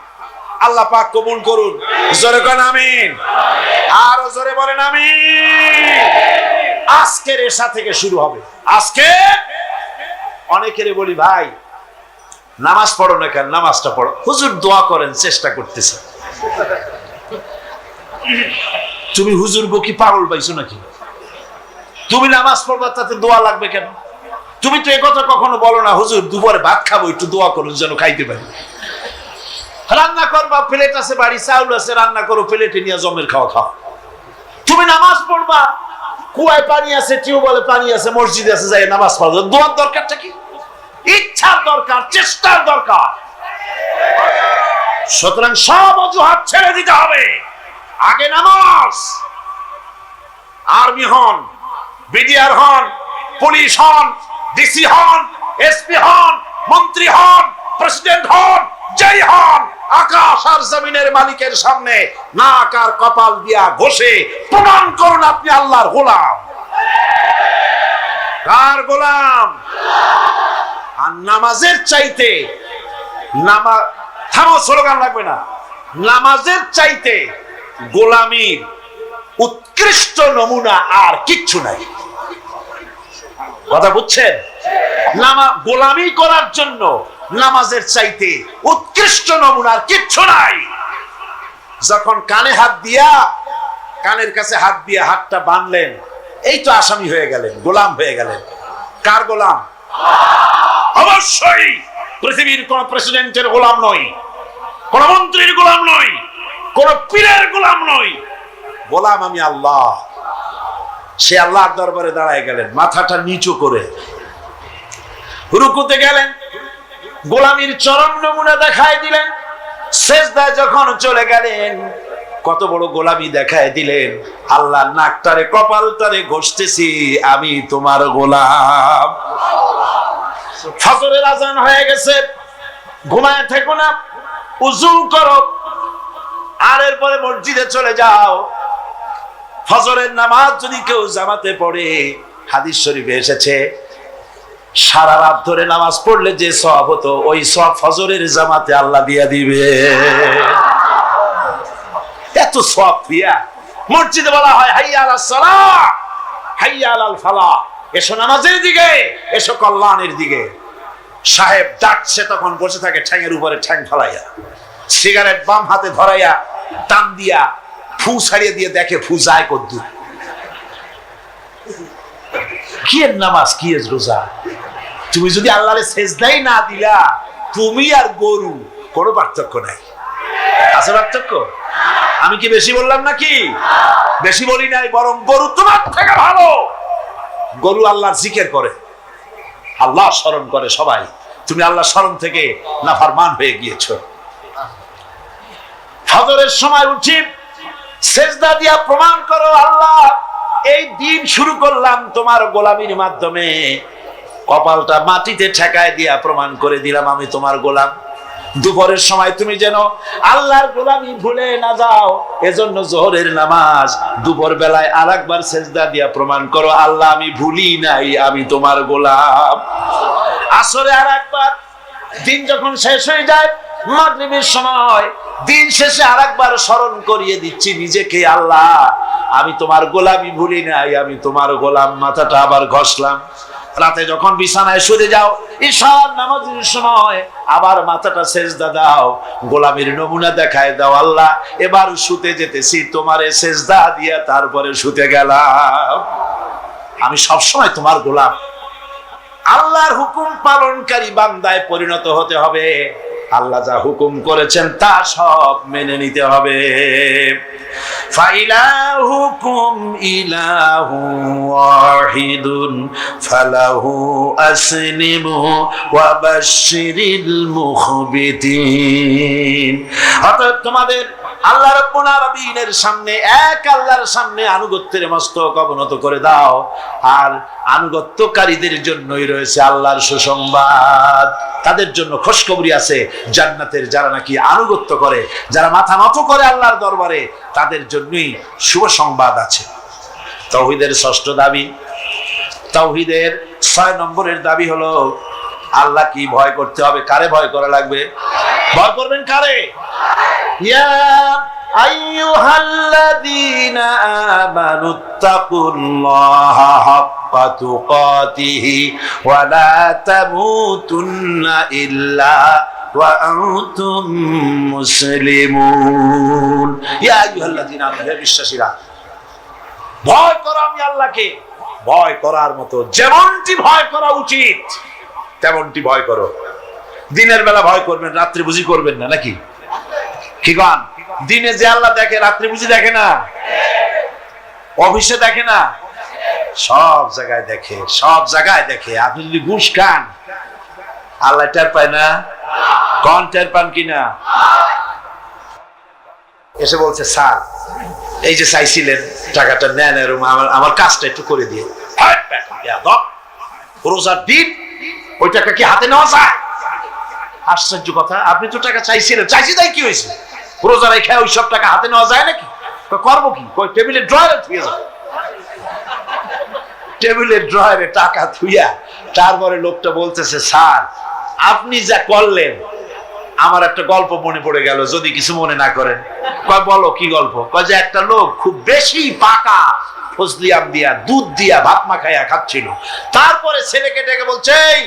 আল্লাহ পাক কবুল করুন। জোরে বলেন আমিন। আরো জোরে বলেন আমিন। আজকের এশা থেকে শুরু হবে। আজকে অনেকের বলি, ভাই নামাজ পড়ো না কেন? নামাজটা পড়ো। হুজুর দোয়া করেন, চেষ্টা করতেছে। তুমি হুজুর কি পাগল পাইছো নাকি? তুমি নামাজ পড়বা, তাতে দোয়া লাগবে কেন? তুমি তো এই কথা কখনো বলো না, হুজুর দুপুরে ভাত খাবো, একটু দোয়া করুন যেন খাইতে পারি। রান্না করবা, প্লেট আছে বাড়ি, চাউল আছে, রান্না করো, প্লেটে নিয়ে জমের খাওয়া খাও। তুমি নামাজ পড়বা, কুয়ায় পানি আছে, টিউবওয়েলে পানি আছে, মসজিদে আছে, যাই নামাজ পড়ো। দোয়ার দরকারটা কি? ইচ্ছার দরকার, চেষ্টার দরকার। সুতরাং সব অজুহাত ছেড়ে দিতে হবে। আগে নামাজ। আর্মি হন, বিডিআর হন, পুলিশ হন, ডিসি হন, এসপি হন, মন্ত্রী হন, প্রেসিডেন্ট হন, যেই হন, আকাশ আর জমিনের মালিকের সামনে নাক আর কপাল দিয়া ঘষে প্রমাণ করুন আপনি আল্লাহর গোলাম। কার গোলাম? আর নামাজের চাইতে, থামো, স্লোগান লাগবে না। নামাজের চাইতে গোলামীর উৎকৃষ্ট নমুনা আর কিচ্ছু নাই। কথা বুঝছেন? গোলামি করার জন্য নামাজের চাইতে উৎকৃষ্ট নমুনা আর কিচ্ছু নাই। যখন কানে হাত দিয়া, কানের কাছে হাত দিয়ে হাতটা বাঁধলেন, এই তো আসামি হয়ে গেলেন, গোলাম হয়ে গেলেন। কার গোলাম? অবশ্যই পৃথিবীর কোন প্রেসিডেন্টের গোলাম নই, কোন মন্ত্রীর গোলাম নই, কোন পীরের গোলাম নই। গোলাম আমি আল্লাহ। সে আল্লাহর দরবারে দাঁড়ায় গেলেন, মাথাটা নিচু করে রুকুতে গেলেন, গোলামীর চরম নমুনা দেখায় দিলেন। সেজদায় যখন চলে গেলেন, কত বড় গোলামি দেখায় দিলেন। আল্লাহ নাকটারে কপালটারে ঘষতেছি, আমি তোমার গোলাম। ফজরের আজান হয়ে গেছে, ঘুমায় থেকো না, উযু করো, আর এরপরে মসজিদে চলে যাও। ফজরের নামাজ যদি কেউ জামাতে পড়ে, হাদিস শরীফে এসেছে, সারা রাত ধরে নামাজ পড়লে যে সওয়াব হতো, ওই সওয়াব ফজরের জামাতে আল্লাহ দিয়া দিবে। এত সওয়াব দিয়া মসজিদে বলা হয় হাইয়া আলাস সালাহ, হাইয়া আলাল ফালাহ, এসো নামাজের দিকে, এসো কল্যাণের দিকে। সাহেব ডাকছে, তখন বসে থাকে ঠ্যাঙের উপরে ঠ্যাং ফেলাইয়া, সিগারেট বাম হাতে ধরাইয়া টান দিয়া ফু ছাড়িয়ে দিয়ে দেখে ফু যায় কদ্দুর। কি এর নামাজ, কি এর রোজা? তুমি যদি আল্লাহরে সেজদাই না দিলা, তুমি আর গরু কোনো পার্থক্য নাই। আছে পার্থক্য? আমি কি বেশি বললাম নাকি? বেশি বলি নাই, বরং গরু তোমার থেকে ভালো। গরু আল্লাহর জিকির করে, আল্লাহ স্মরণ করে সবাই। তুমি আল্লাহ স্মরণ থেকে নাফরমান হয়ে গিয়েছো। ফজরের সময় উঠি সেজদা দিয়া প্রমাণ করো, আল্লাহ এই দিন শুরু করলাম তোমার গোলামির মাধ্যমে। কপালটা মাটিতে ঠেকায় দিয়া প্রমাণ করে দিলাম আমি তোমার গোলাম। দুপুরের সময় তুমি যেন আল্লাহর গোলামি ভুলে না যাও, এজন্য জোহরের নামাজ দুপুর বেলায় আরেকবার সেজদা দিয়া প্রমাণ করো, আল্লাহ আমি ভুলি নাই, আমি তোমার গোলাম। আসরে আরেকবার, দিন যখন শেষ হয়ে যায় মাগরিবের সময়, দিন শেষে আরেকবার স্মরণ করিয়ে দিচ্ছি নিজেকে, আল্লাহ আমি তোমার গোলামি ভুলি নাই, আমি তোমার গোলাম। মাথাটা আবার ঘষলাম। রাতে যখন বিছানায় শুয়ে যাও ঈশার নামাজের সময় আবার মাথাটা সেজদা দাও, গোলামির নমুনা দেখায় দাও, আল্লাহ এবার শুতে যেতেছি তোমারে সেজদা দিয়া তারপরে শুতে গেলাম। আমি সবসময় তোমার গোলাম। আল্লাহর হুকুম পালনকারী বান্দায় পরিণত হতে হবে। আল্লাহ যা হুকুম করেছেন তা সব মেনে নিতে হবে। ফাইলাহুকুম ইলাহু ওয়াহিদুন ফালাহু আসলিমু ওয়া বাশশিরিল মুখবিতিন। অর্থাৎ তোমাদের আল্লাহ রাব্বুল আলামিনের সামনে, এক আল্লাহর সামনে আনুগত্যের মস্তক অবনত করে দাও। আর আনুগত্যকারীদের জন্যই রয়েছে আল্লাহর সুসংবাদ। তাদের জন্য খুশখবরি আছে জান্নাতের, যারা নাকি আনুগত্য করে, যারা মাথা নত করে আল্লাহর দরবারে, তাদের জন্যই শুভ সংবাদ আছে। তাওহীদের ষষ্ঠ দাবি, তাওহীদের 6 নম্বরের দাবি হলো আল্লাহ কি ভয় করতে হবে। কারে ভয় করা লাগবে? ভয় করবেন কারে? ইয়া আইয়ুহাল্লাযীনা আমানুত্তাকুল্লাহা হাক্কা তুকাতিহি ওয়া লা তামুতুন্না ইল্লা ওয়া আনতুম মুসলিমুন। ইয়া আইয়ুহাল্লাযীনা আমানু, বিশ্বাসীরা ভয় করো আমি আল্লাহকে। ভয় করার মতো যেমনটি ভয় করা উচিত তেমনটি ভয় করো। দিনের বেলা ভয় করবেন, রাত্রি বুঝি করবেন না নাকি? কি গান? দিনে যে আল্লাহ দেখে, রাত্রি বুঝি দেখে না? অফিসে দেখে না? সব জায়গায় দেখে, সব জায়গায় দেখে। আপনি যদি ঘুষ খান আল্লাহ টের পায় না? কোন টের পান কিনা? এসে বলছে, স্যার এই যে চাইছিলেন টাকাটা নেন, আমার কাজটা একটু করে দিয়ে। রোজার দিন ওই টাকা কি হাতে নেওয়া যায়? আশ্চর্য কথা, আপনি তো টাকা চাইছিলেন। চাইছি তাই কি হয়েছে? রোজা রেখে ওই সব টাকা হাতে নেওয়া যায় নাকি? করবো কি? টেবিলের ড্রয়ারে থুয়ে যাবে। টেবিলের ড্রয়ারে টাকা থুইয়া তারপরে লোকটা বলতেছে, স্যার আপনি যা করলেন আমার একটা গল্প মনে পড়ে গেল, যদি কিছু মনে না করেন। কয় বলো কি গল্প? কয় যে একটা লোক খুব বেশি পাকা ফজলি আম দিয়া, দুধ দিয়া ভাত মাখাইয়া খাচ্ছিল। তারপরে ছেলেকে ডেকে বলছে, এই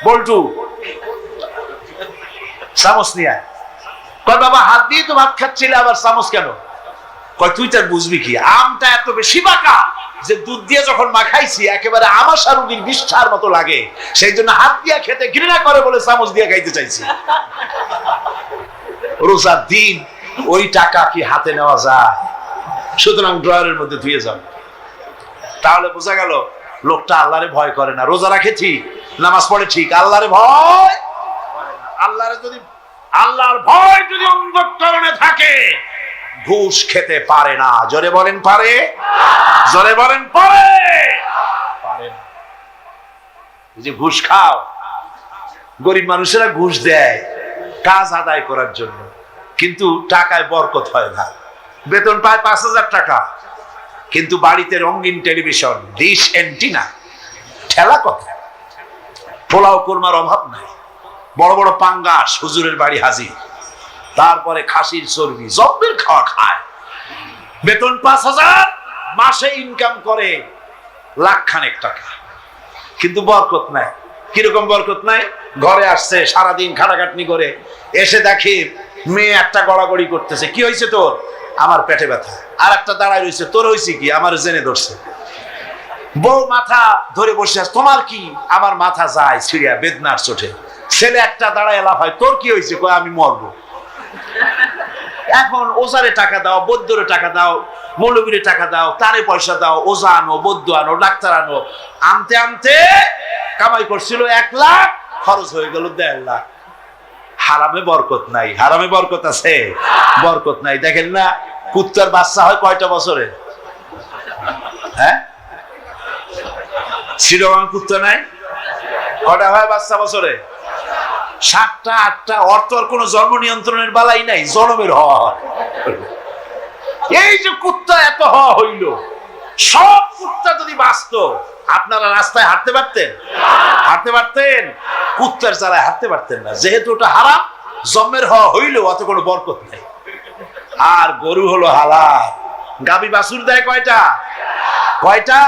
বল্টু চামচ নিয়ে আয়। কয় বাবা হাত দিয়ে তো ভাত খাচ্ছিলে, আবার চামচ কেন? কয় তুই তার বুঝবি কি, আমটা এত বেশি পাকা যে দুধ দিয়ে যখন মাখাইছি একেবারে আমাশা রোগীর বিষ্ঠার মতো লাগে, সেই জন্য হাত দিয়া খেতে ঘৃণা করে বলে চামচ দিয়ে খাইতে চাইছি। রোজার দিন ওই টাকা কি হাতে নেওয়া যায়? সুতরাং ড্রয়ারের মধ্যে ধুয়ে যাও। তাহলে বোঝা গেল লোকটা আল্লাহরে ভয় করে না। রোজা রাখে ঠিক, নামাজ পড়ে ঠিক, আল্লাহরে ভয়। আল্লাহরে যদি, আল্লাহর ভয় যদি অন্তঃকরণে থাকে ঘুষ খেতে পারে না। জোরে বলেন পারে? জোরে বলেন পারে? পারে না। যে ঘুষ খাও, গরিব মানুষেরা ঘুষ দেয় কাজ আদায় করার জন্য, কিন্তু টাকায় বরকত হয় না। বেতন পায় 5,000 টাকা, কিন্তু বাড়িতে রঙিন টেলিভিশন, ডিশ অ্যান্টিনা, ঠেলা কথা, পোলাও কোরমার অভাব নাই, বড় বড় পাঙ্গাস হুজুরের বাড়ি হাজির, তারপরে খাসির চর্বি, জব্বের খাওয়া খায়। বেতন 5,000, মাসে ইনকাম করে লাখখানেক টাকা, কিন্তু বরকত নাই। কিরকম বরকত নাই? ঘরে আসছে, সারাদিন খাটাখাটনি করে এসে দেখি মেয়ে একটা গড়াগড়ি করতেছে। কি হয়েছে তোর? আমার পেটে ব্যথা। আর একটা দাঁড়ায় রয়েছে, তোর হয়েছে কি? আমার জেনে ধরছে। বউ মাথা ধরে বসে আছে, তোমার কি? আমার মাথা যায় ছিড়িয়া বেদনার চোটে। ছেলে একটা দাঁড়ায় লাফায়, তোর কি হয়েছে? কয় আমি মরবো। এখন ওজারে টাকা দাও, বৈদ্যরে টাকা দাও, মৌলবীরে টাকা দাও, তারে পয়সা দাও, ওজা আনো, বৈদ্য আনো, ডাক্তার আনো। আনতে আনতে কামাই করছিল 1 লাখ, খরচ হয়ে গেল 1.5 লাখ। হারামে বরকত নাই। হারামে বরকত আছে? বরকত নাই। দেখেন না, কুত্তার বাচ্চা হয় কয়টা বছরে? হ্যাঁ, শ্রীরকম কুত্তা নাই? কয়টা হয় বাচ্চা বছরে? 7টা 8টা। অর্থ কোন জন্ম নিয়ন্ত্রণের বালাই নাই, জন্মের হওয়া। এই যে কুত্তা এত হওয়া হইল, সব কুত্তা যদি বাঁচত, আপনারা রাস্তায় হাঁটতে পারতেন? হাঁটতে পারতেন? কুত্তার চালায় হাঁটতে পারতেন না। যেহেতু ওটা হারাম, জন্মের হওয়া হইল, অত কোনো বরকত নাই। আর গরু হলো হালাল। গাভী বাছুর দেয় কয়টা? কয়টা?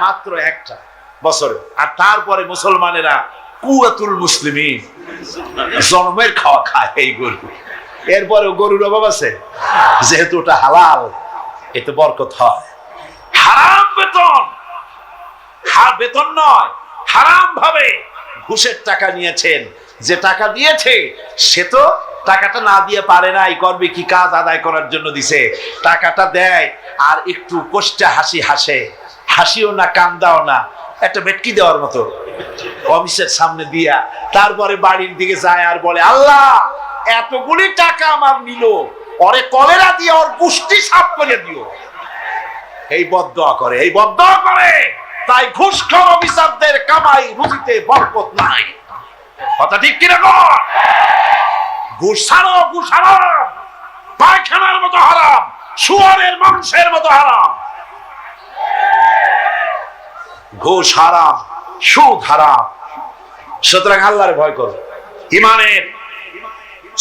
মাত্র 1টা বছরে। আর তারপরে মুসলমানেরা কুয়াতুল মুসলিমিন, জন্মের খাওয়া খায় এই গরু। এরপরে গরুর অভাব আছে? যেহেতু ওটা হালাল, এতে বরকত হয়। হারাম বেতন, বেতন নয়, হারাম ভাবে ঘুষের টাকা নিয়েছেন। যে টাকা দিয়েছে সে তো টাকাটা না দিয়ে পারে নাই, করবে কি? কাজ আদায় করার জন্য দিছে। টাকাটা দেয় আর একটু কষ্টে হাসি হাসে, হাসিও না কান্দাও না, একটা ভেটকি দেওয়ার মতো অফিসের সামনে দিয়া তারপরে বাড়ির দিকে যায় আর বলে, আল্লাহ এতগুলি টাকা আমার নিল, ওরে কলেরা দিয়ে ওর পুষ্টি সাফ করে দিও। এই বদদোয়া করে, এই বদদোয়া করে। তাই ঘুষখোর অফিসারদের কামাই রুজিতে বরকত নাই। কথা ঠিক কিনা বল? ঘুষ ছাড়ো, ঘুষ হারাম, পায়খানার মতো হারাম, শুয়ারের মাংসের মতো হারাম। ঘুষ হারাম, সুদ হারাম। সুতরাং আল্লাহর ভয় করো। ইমানের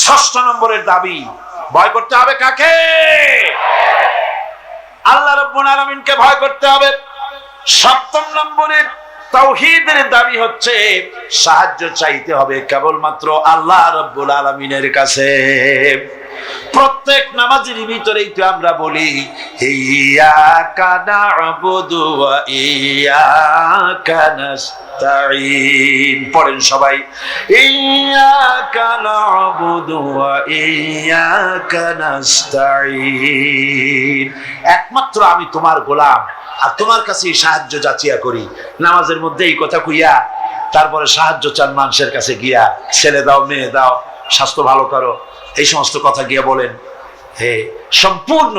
6 নম্বরের দাবি, ভয় করতে হবে কাকে? আল্লাহ রাব্বুল আলামিনকে ভয় করতে হবে। 7 নম্বরের তাওহীদের দাবি হচ্ছে সাহায্য চাইতে হবে কেবলমাত্র আল্লাহ রাব্বুল আলামিনের কাছে। প্রত্যেক নামাজের ভিতরেই তো আমরা বলি, ইয়্যাকা না'বুদু ওয়া ইয়্যাকা নাস্তাঈন। পড়েন সবাই, ইয়্যাকা না'বুদু ওয়া ইয়্যাকা নাস্তাঈন। একমাত্র আমি তোমার গোলাম আর তোমার কাছে সাহায্য যাচিয়া করি। নামাজের মধ্যে এই কথা কইয়া তারপরে সাহায্য চান মানুষের কাছে গিয়া, ছেলে দাও, মেয়ে দাও, স্বাস্থ্য ভালো করো, এই সমস্ত কথা গিয়া বলেন। হে, সম্পূর্ণ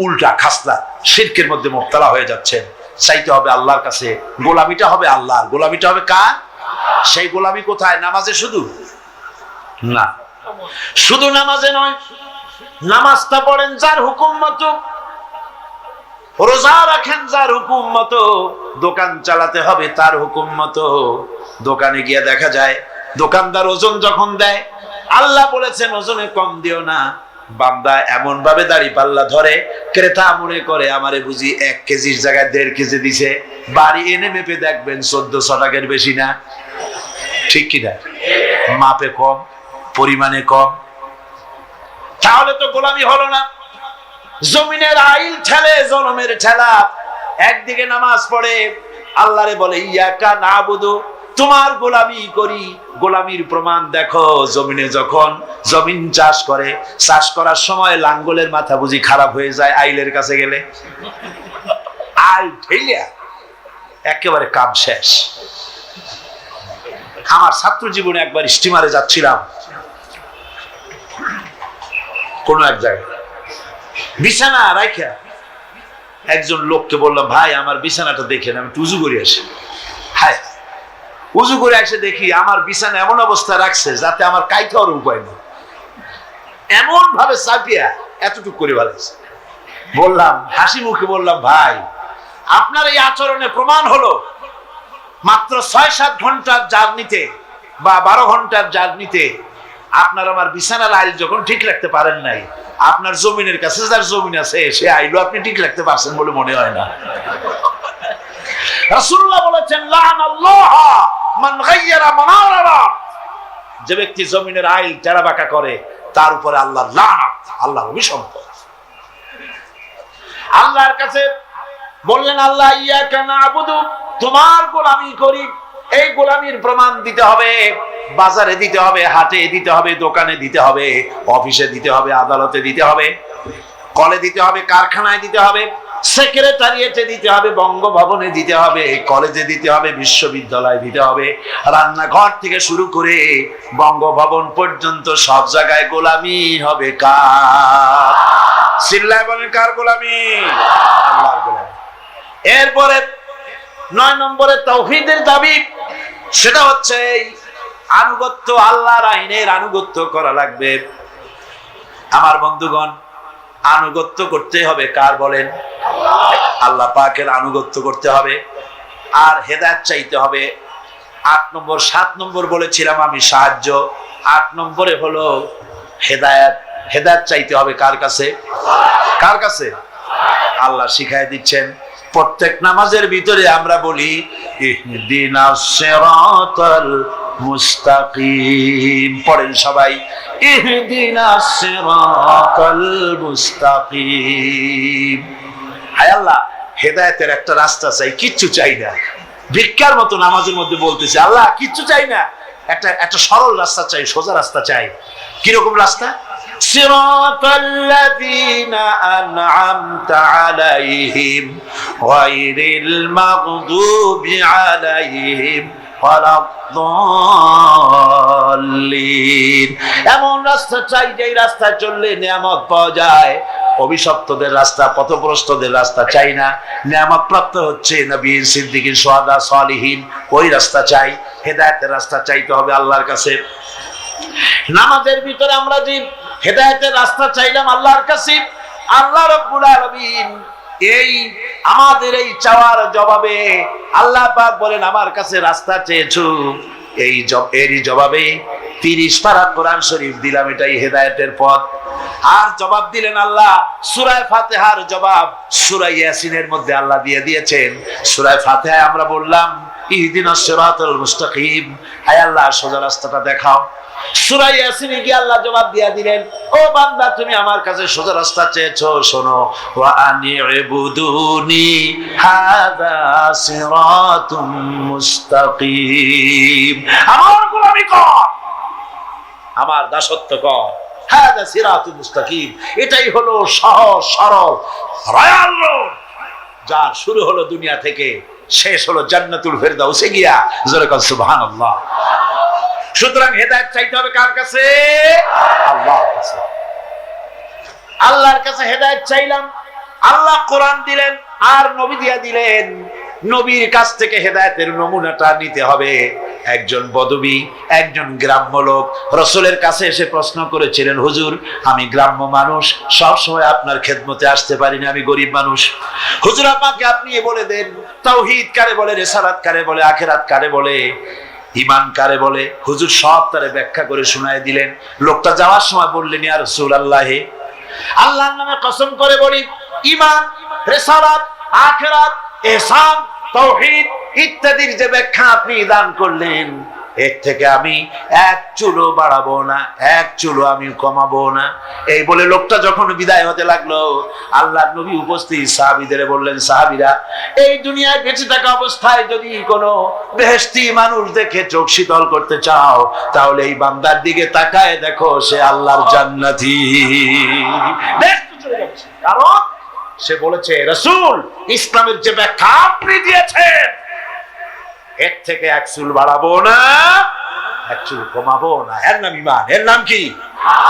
উল্টা খাসলা শিরকের মধ্যে মুবতালা হয়ে যাচ্ছেন। চাইতে হবে আল্লাহর কাছে, গোলামিটা হবে আল্লাহর। গোলামিটা হবে কার? সেই গোলামি কোথায়? নামাজে শুধু না, শুধু নামাজে নয়, নামাজটা পড়েন যার হুকুম মতো, রোজা রাখেন যার হুকুম মতো, দোকান চালাতে হবে তার হুকুম মতো। দোকানে গিয়ে দেখা যায় দোকানদার ওজন যখন দেয়, আল্লাহ বলেছেন ওজনে কম দিও না। বান্দা এমন ভাবে দাড়ি পাল্লা ধরে, ক্রেতা মনে করে আমারে বুঝি 1 কেজির জায়গায় 1.5 কেজি দিছে। বাড়ি এনে মেপে দেখবেন 1400 টাকার বেশি না। ঠিক কিনা? মাপে কম, পরিমাণে কম। তাহলে তো গোলামি হলো না। জমিনের আইল ঠেলে জনমের ঠেলা। একদিকে নামাজ পড়ে, আল্লাহরে বলে ইয়্যাকা না'বুদু, তোমার গোলামি করি। গোলামির প্রমাণ দেখো, জমিনে যখন জমিন চাষ করে, চাষ করার সময় লাঙ্গলের মাথা বুঝি খারাপ হয়ে যায় আইলের কাছে গেলে? আইল ঠেলিয়া একেবারে কাম শেষ। আমার ছাত্র জীবনে একবার স্টিমারে যাচ্ছিলাম কোন এক জায়গায়, বিছানা রাখা একজন লোককে বললাম, ভাই আমার বিছানাটা দেখেন, আমি একটু উজু করে আসি। হায়, উজু করে এসে দেখি আমার বিছানা এমন অবস্থা রাখছে যাতে আমার কাইতে হওয়ার উপায় নেই। এমন ভাবে চাপিয়া এতটুকু করে ভালোছে। বললাম, হাসি মুখে বললাম, ভাই আপনার এই আচরণে প্রমাণ হলো মাত্র 6-7 ঘন্টার জার্নিতে বা 12 ঘন্টার জার্নিতে আপনার আমার বিছানার আইল যখন ঠিক রাখতে পারেন নাই, আপনার জমিনের কাছে যার জমিন আছে সে আইলও আপনি ঠিক রাখতে পারছেন বলে মনে হয় না। রাসূলুল্লাহ বলেছেন লানাল্লাহ মান গায়্যারা মানারা, যে ব্যক্তি জমিনের আইল টেরা বাঁকা করে তার উপরে আল্লাহর লানত, আল্লাহর অভিশাপ। আল্লাহর কাছে বললেন আল্লাহ ইয়াকা না'বুদু, তোমার গোলামি করি। এই গোলামির প্রমাণ দিতে হবে, বাজারে দিতে হবে, হাটে দিতে হবে, দোকানে দিতে হবে, অফিসে দিতে হবে, আদালতে দিতে হবে, কলে দিতে হবে, কারখানায় দিতে হবে, সেক্রেটারিয়েটে দিতে হবে, বঙ্গভবনে দিতে হবে, কলেজে দিতে হবে, বিশ্ববিদ্যালয়ে দিতে হবে, রান্নাঘর থেকে শুরু করে বঙ্গভবন পর্যন্ত সব জায়গায় গোলামি হবে কার? চিল্লায় বলেন কার গোলামি? আল্লাহর গোলামি। এরপরে 9 নম্বরে তাওহীদের দাবি, সেটা হচ্ছে আনুগত্য, আল্লাহর আইনের আনুগত্য করা লাগবে। আমার বন্ধুগণ, আনুগত্য করতে হবে কার বলেন? আল্লাহ পাকের আনুগত্য করতে হবে, আর হেদায়েত চাইতে হবে। 8 নম্বর, 7 নম্বর বলেছিলাম আমি সাহায্য, 8 নম্বরে হলো হেদায়েত। হেদায়েত চাইতে হবে কার কাছে? কার কাছে? আল্লাহ শিখায় দিচ্ছেন। প্রত্যেক নামাজের ভিতরে আমরা বলি ইহদিনাস সিরাতাল মুস্তাকিম, পড়েন সবাই ইহদিনাস সিরাতাল মুস্তাকিম। হায় আল্লাহ, হেদায়েতের একটা রাস্তা চাই, কিচ্ছু চাই না। ভিক্ষার মতো নামাজের মধ্যে বলতেছে আল্লাহ কিচ্ছু চাই না, একটা সরল রাস্তা চাই, সোজা রাস্তা চাই। কিরকম রাস্তা? সিরাতাল্লাযীনা আন'আমতা আলাইহিম গায়রিল মাগদুবি আলাইহিম ওয়ালাদ-দাল্লিন। এমন রাস্তা চাই যেই রাস্তায় চললে নিয়ামত পাওয়া যায়। অভিশপ্তদের রাস্তা, পথভ্রষ্টদের রাস্তা চাই না। নিয়ামত প্রাপ্ত হচ্ছে নবী, সিদ্দিকীন, শুহাদা, সালিহিন, ওই রাস্তা চাই। হেদায়েতের রাস্তা চাইতে হবে আল্লাহর কাছে। নামাজের ভিতরে আমরা যে হেদায়েতের রাস্তা চাইলাম আল্লাহর কাছে, আল্লাহ রাব্বুল আলামিন এই আমাদের এই চাওয়ার জবাবে আল্লাহ পাক বলেন আমার কাছে রাস্তা চেয়েছো, এরই জবাবে 30 পারা কোরআন শরীফ দিলাম, এটাই হেদায়েতের পথ। আর জবাব দিলেন আল্লাহ সূরা ফাতিহার জবাব সূরা ইয়াসিনের মধ্যে আল্লাহ দিয়ে দিয়েছেন। সূরা ফাতিহায় আমরা বললাম ইহদিনাস সিরাতাল মুস্তাকিম, আয় আল্লাহ সোজা রাস্তাটা দেখাও। সূরা ইয়াসিনে গিয়ে আল্লাহ জবাব দিয়ে দিলেন, ও বান্দা তুমি আমার কাছে সোজা রাস্তা চেয়েছো, শোনো ওয়া আনি'বুদুনি হাযা সিরাতুম মুস্তাকিম, আমার গোলামি কর, আমার দাসত্ব কর। হাযা সিরাতুল মুস্তাকিম, এটাই হলো সহজ সরল রয়াল রোড, যার শুরু হলো দুনিয়া থেকে, শেষ হলো জান্নাতুল ফেরদাউসে গিয়া। জোরে কোন সুবহানাল্লাহ। সুতরাং হেদায়েত চাইতে হবে কার কাছে? আল্লাহর কাছে। আল্লাহর কাছে হেদায়েত চাইলাম, আল্লাহ কোরআন দিলেন আর নবী দিয়া দিলেন। নবীর কাছ থেকে হেদায়েতের নমুনাটা নিতে হবে। একজন বদবী, একজন গ্রাম্য লোক রাসূলের কাছে এসে প্রশ্ন করেছিলেন, হুজুর আমি গ্রাম্য মানুষ, সব সময় আপনার খেদমতে আসতে পারি না, আমি গরিব মানুষ, হুজুর আমাকে আপনি বলে দেন তাওহীদ কারে বলে, রিসালাত কারে বলে, আখিরাত কারে বলে, ঈমান কারে বলে। হুজুর সব তারে ব্যাখ্যা করে শোনায় দিলেন। লোকটা যাওয়ার সময় বললেন, ইয়া রাসূলুল্লাহ, আল্লাহর নামে কসম করে বলি, ঈমান, রিসালাত, আখিরাত, ইহসান, তাওহীদ ইত্যাদির যে ব্যাখ্যা আপনি দান করলেন, এর থেকে আমি এক চুলো বাড়াবো না, এক চুলো আমি কমাবো না। এই বলে লোকটা যখন বিদায় হতে লাগলো, আল্লাহর নবী উপস্থিত সাহাবীদের বললেন, সাহাবীরা এই দুনিয়ায় বেঁচে থাকা অবস্থায় যদি কোনো বেহেশতি মানুষ দেখে চোখ শীতল করতে চাও, তাহলে এই বান্দার দিকে তাকায় দেখো, সে আল্লাহর জান্নাতি। কারণ সে বলেছে, রাসূল ইসলামের যে ব্যাখ্যা আপনি দিয়েছেন, এর থেকে এক চুল বাড়াবো না, এক চুল কমাবো না। এর নাম ঈমান। এর নাম কি?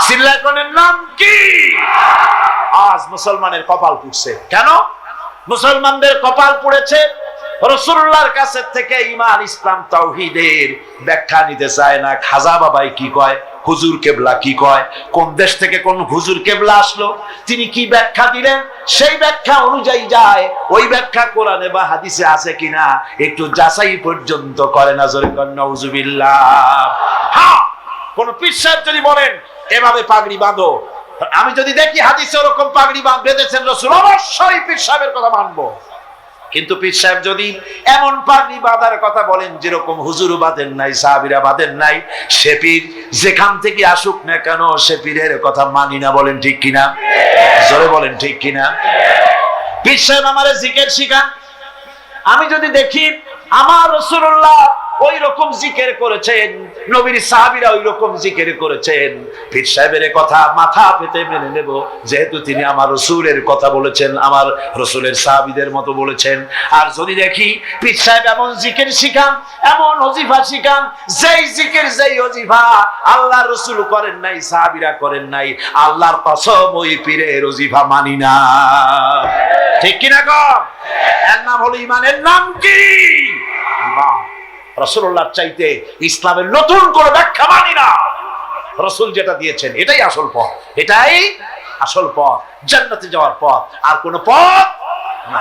সিল্লাকনের নাম কি? আজ মুসলমানের কপাল পুড়ছে। কেন মুসলমানদের কপাল পুড়েছে? রাসূলুল্লাহর কাছে থেকে ঈমান, ইসলাম, তাওহীদের ব্যাখ্যা নিতে চায় না। খাজা বাবাই কি কয়, হুজুর কেবলা কি কয়, কোন দেশ থেকে কোন হুজুর কেবলা আসলো, তিনি কি ব্যাখ্যা দিলেন, সেই ব্যাখ্যা অনুযায়ী যায়। ওই ব্যাখ্যা কোরআনে বা হাদিসে আছে কিনা একটু যাচাই পর্যন্ত করে না। জোরে কোন নাউজুবিল্লাহ। হ্যাঁ, কোন পীর সাহেব যদি বলেন এভাবে পাগড়ি বাঁধো, আমি যদি দেখি হাদিসে ওরকম পাগড়ি বেঁধেছেন রাসূল, অবশ্যই পীর সাহেবের কথা মানবো। কিন্তু পীর সাহেব যদি এমন পাগড়ি বাঁধার কথা বলেন যেরকম হুজুর বাঁধেন নাই, সাহাবীরা বাঁধেন নাই, সে পীর যেখান থেকে আসুক না কেন সে পীরের কথা মানি না। বলেন ঠিক কিনা? জোরে বলেন ঠিক কিনা? পীর সাহেব আমারে জিকির শিখান। আমি যদি দেখি আমার রাসূলুল্লাহ ওই রকম জিকির করেছেন, নবীর সাহাবীরা ওই রকম জিকির করেছেন, পীর সাহেবের কথা মাথা পেতে মেনে নেব, যেহেতু তিনি আমার রাসূলের কথা বলেছেন, আমার রাসূলের সাহাবীদের মতো বলেছেন। আর যদি দেখি পীর সাহেব এমন জিকির শিখান, এমন ওজিফা শিখান, যেই জিকির যেই ওজিফা আল্লাহর রাসূল করেন নাই, সাহাবীরা করেন নাই, আল্লাহর কসম ওই পীরের ওজিফা মানি না। ঠিক কিনা গো? এর নাম হলো ঈমান। এর নাম কি? ঈমান। রাসূলুল্লাহর চাইতে ইসলামের নতুন করে ব্যাখ্যা মানি না। রাসূল যেটা দিয়েছেন এটাই আসল পথ, এটাই আসল পথ, জান্নাতে যাওয়ার পথ, আর কোন পথ না।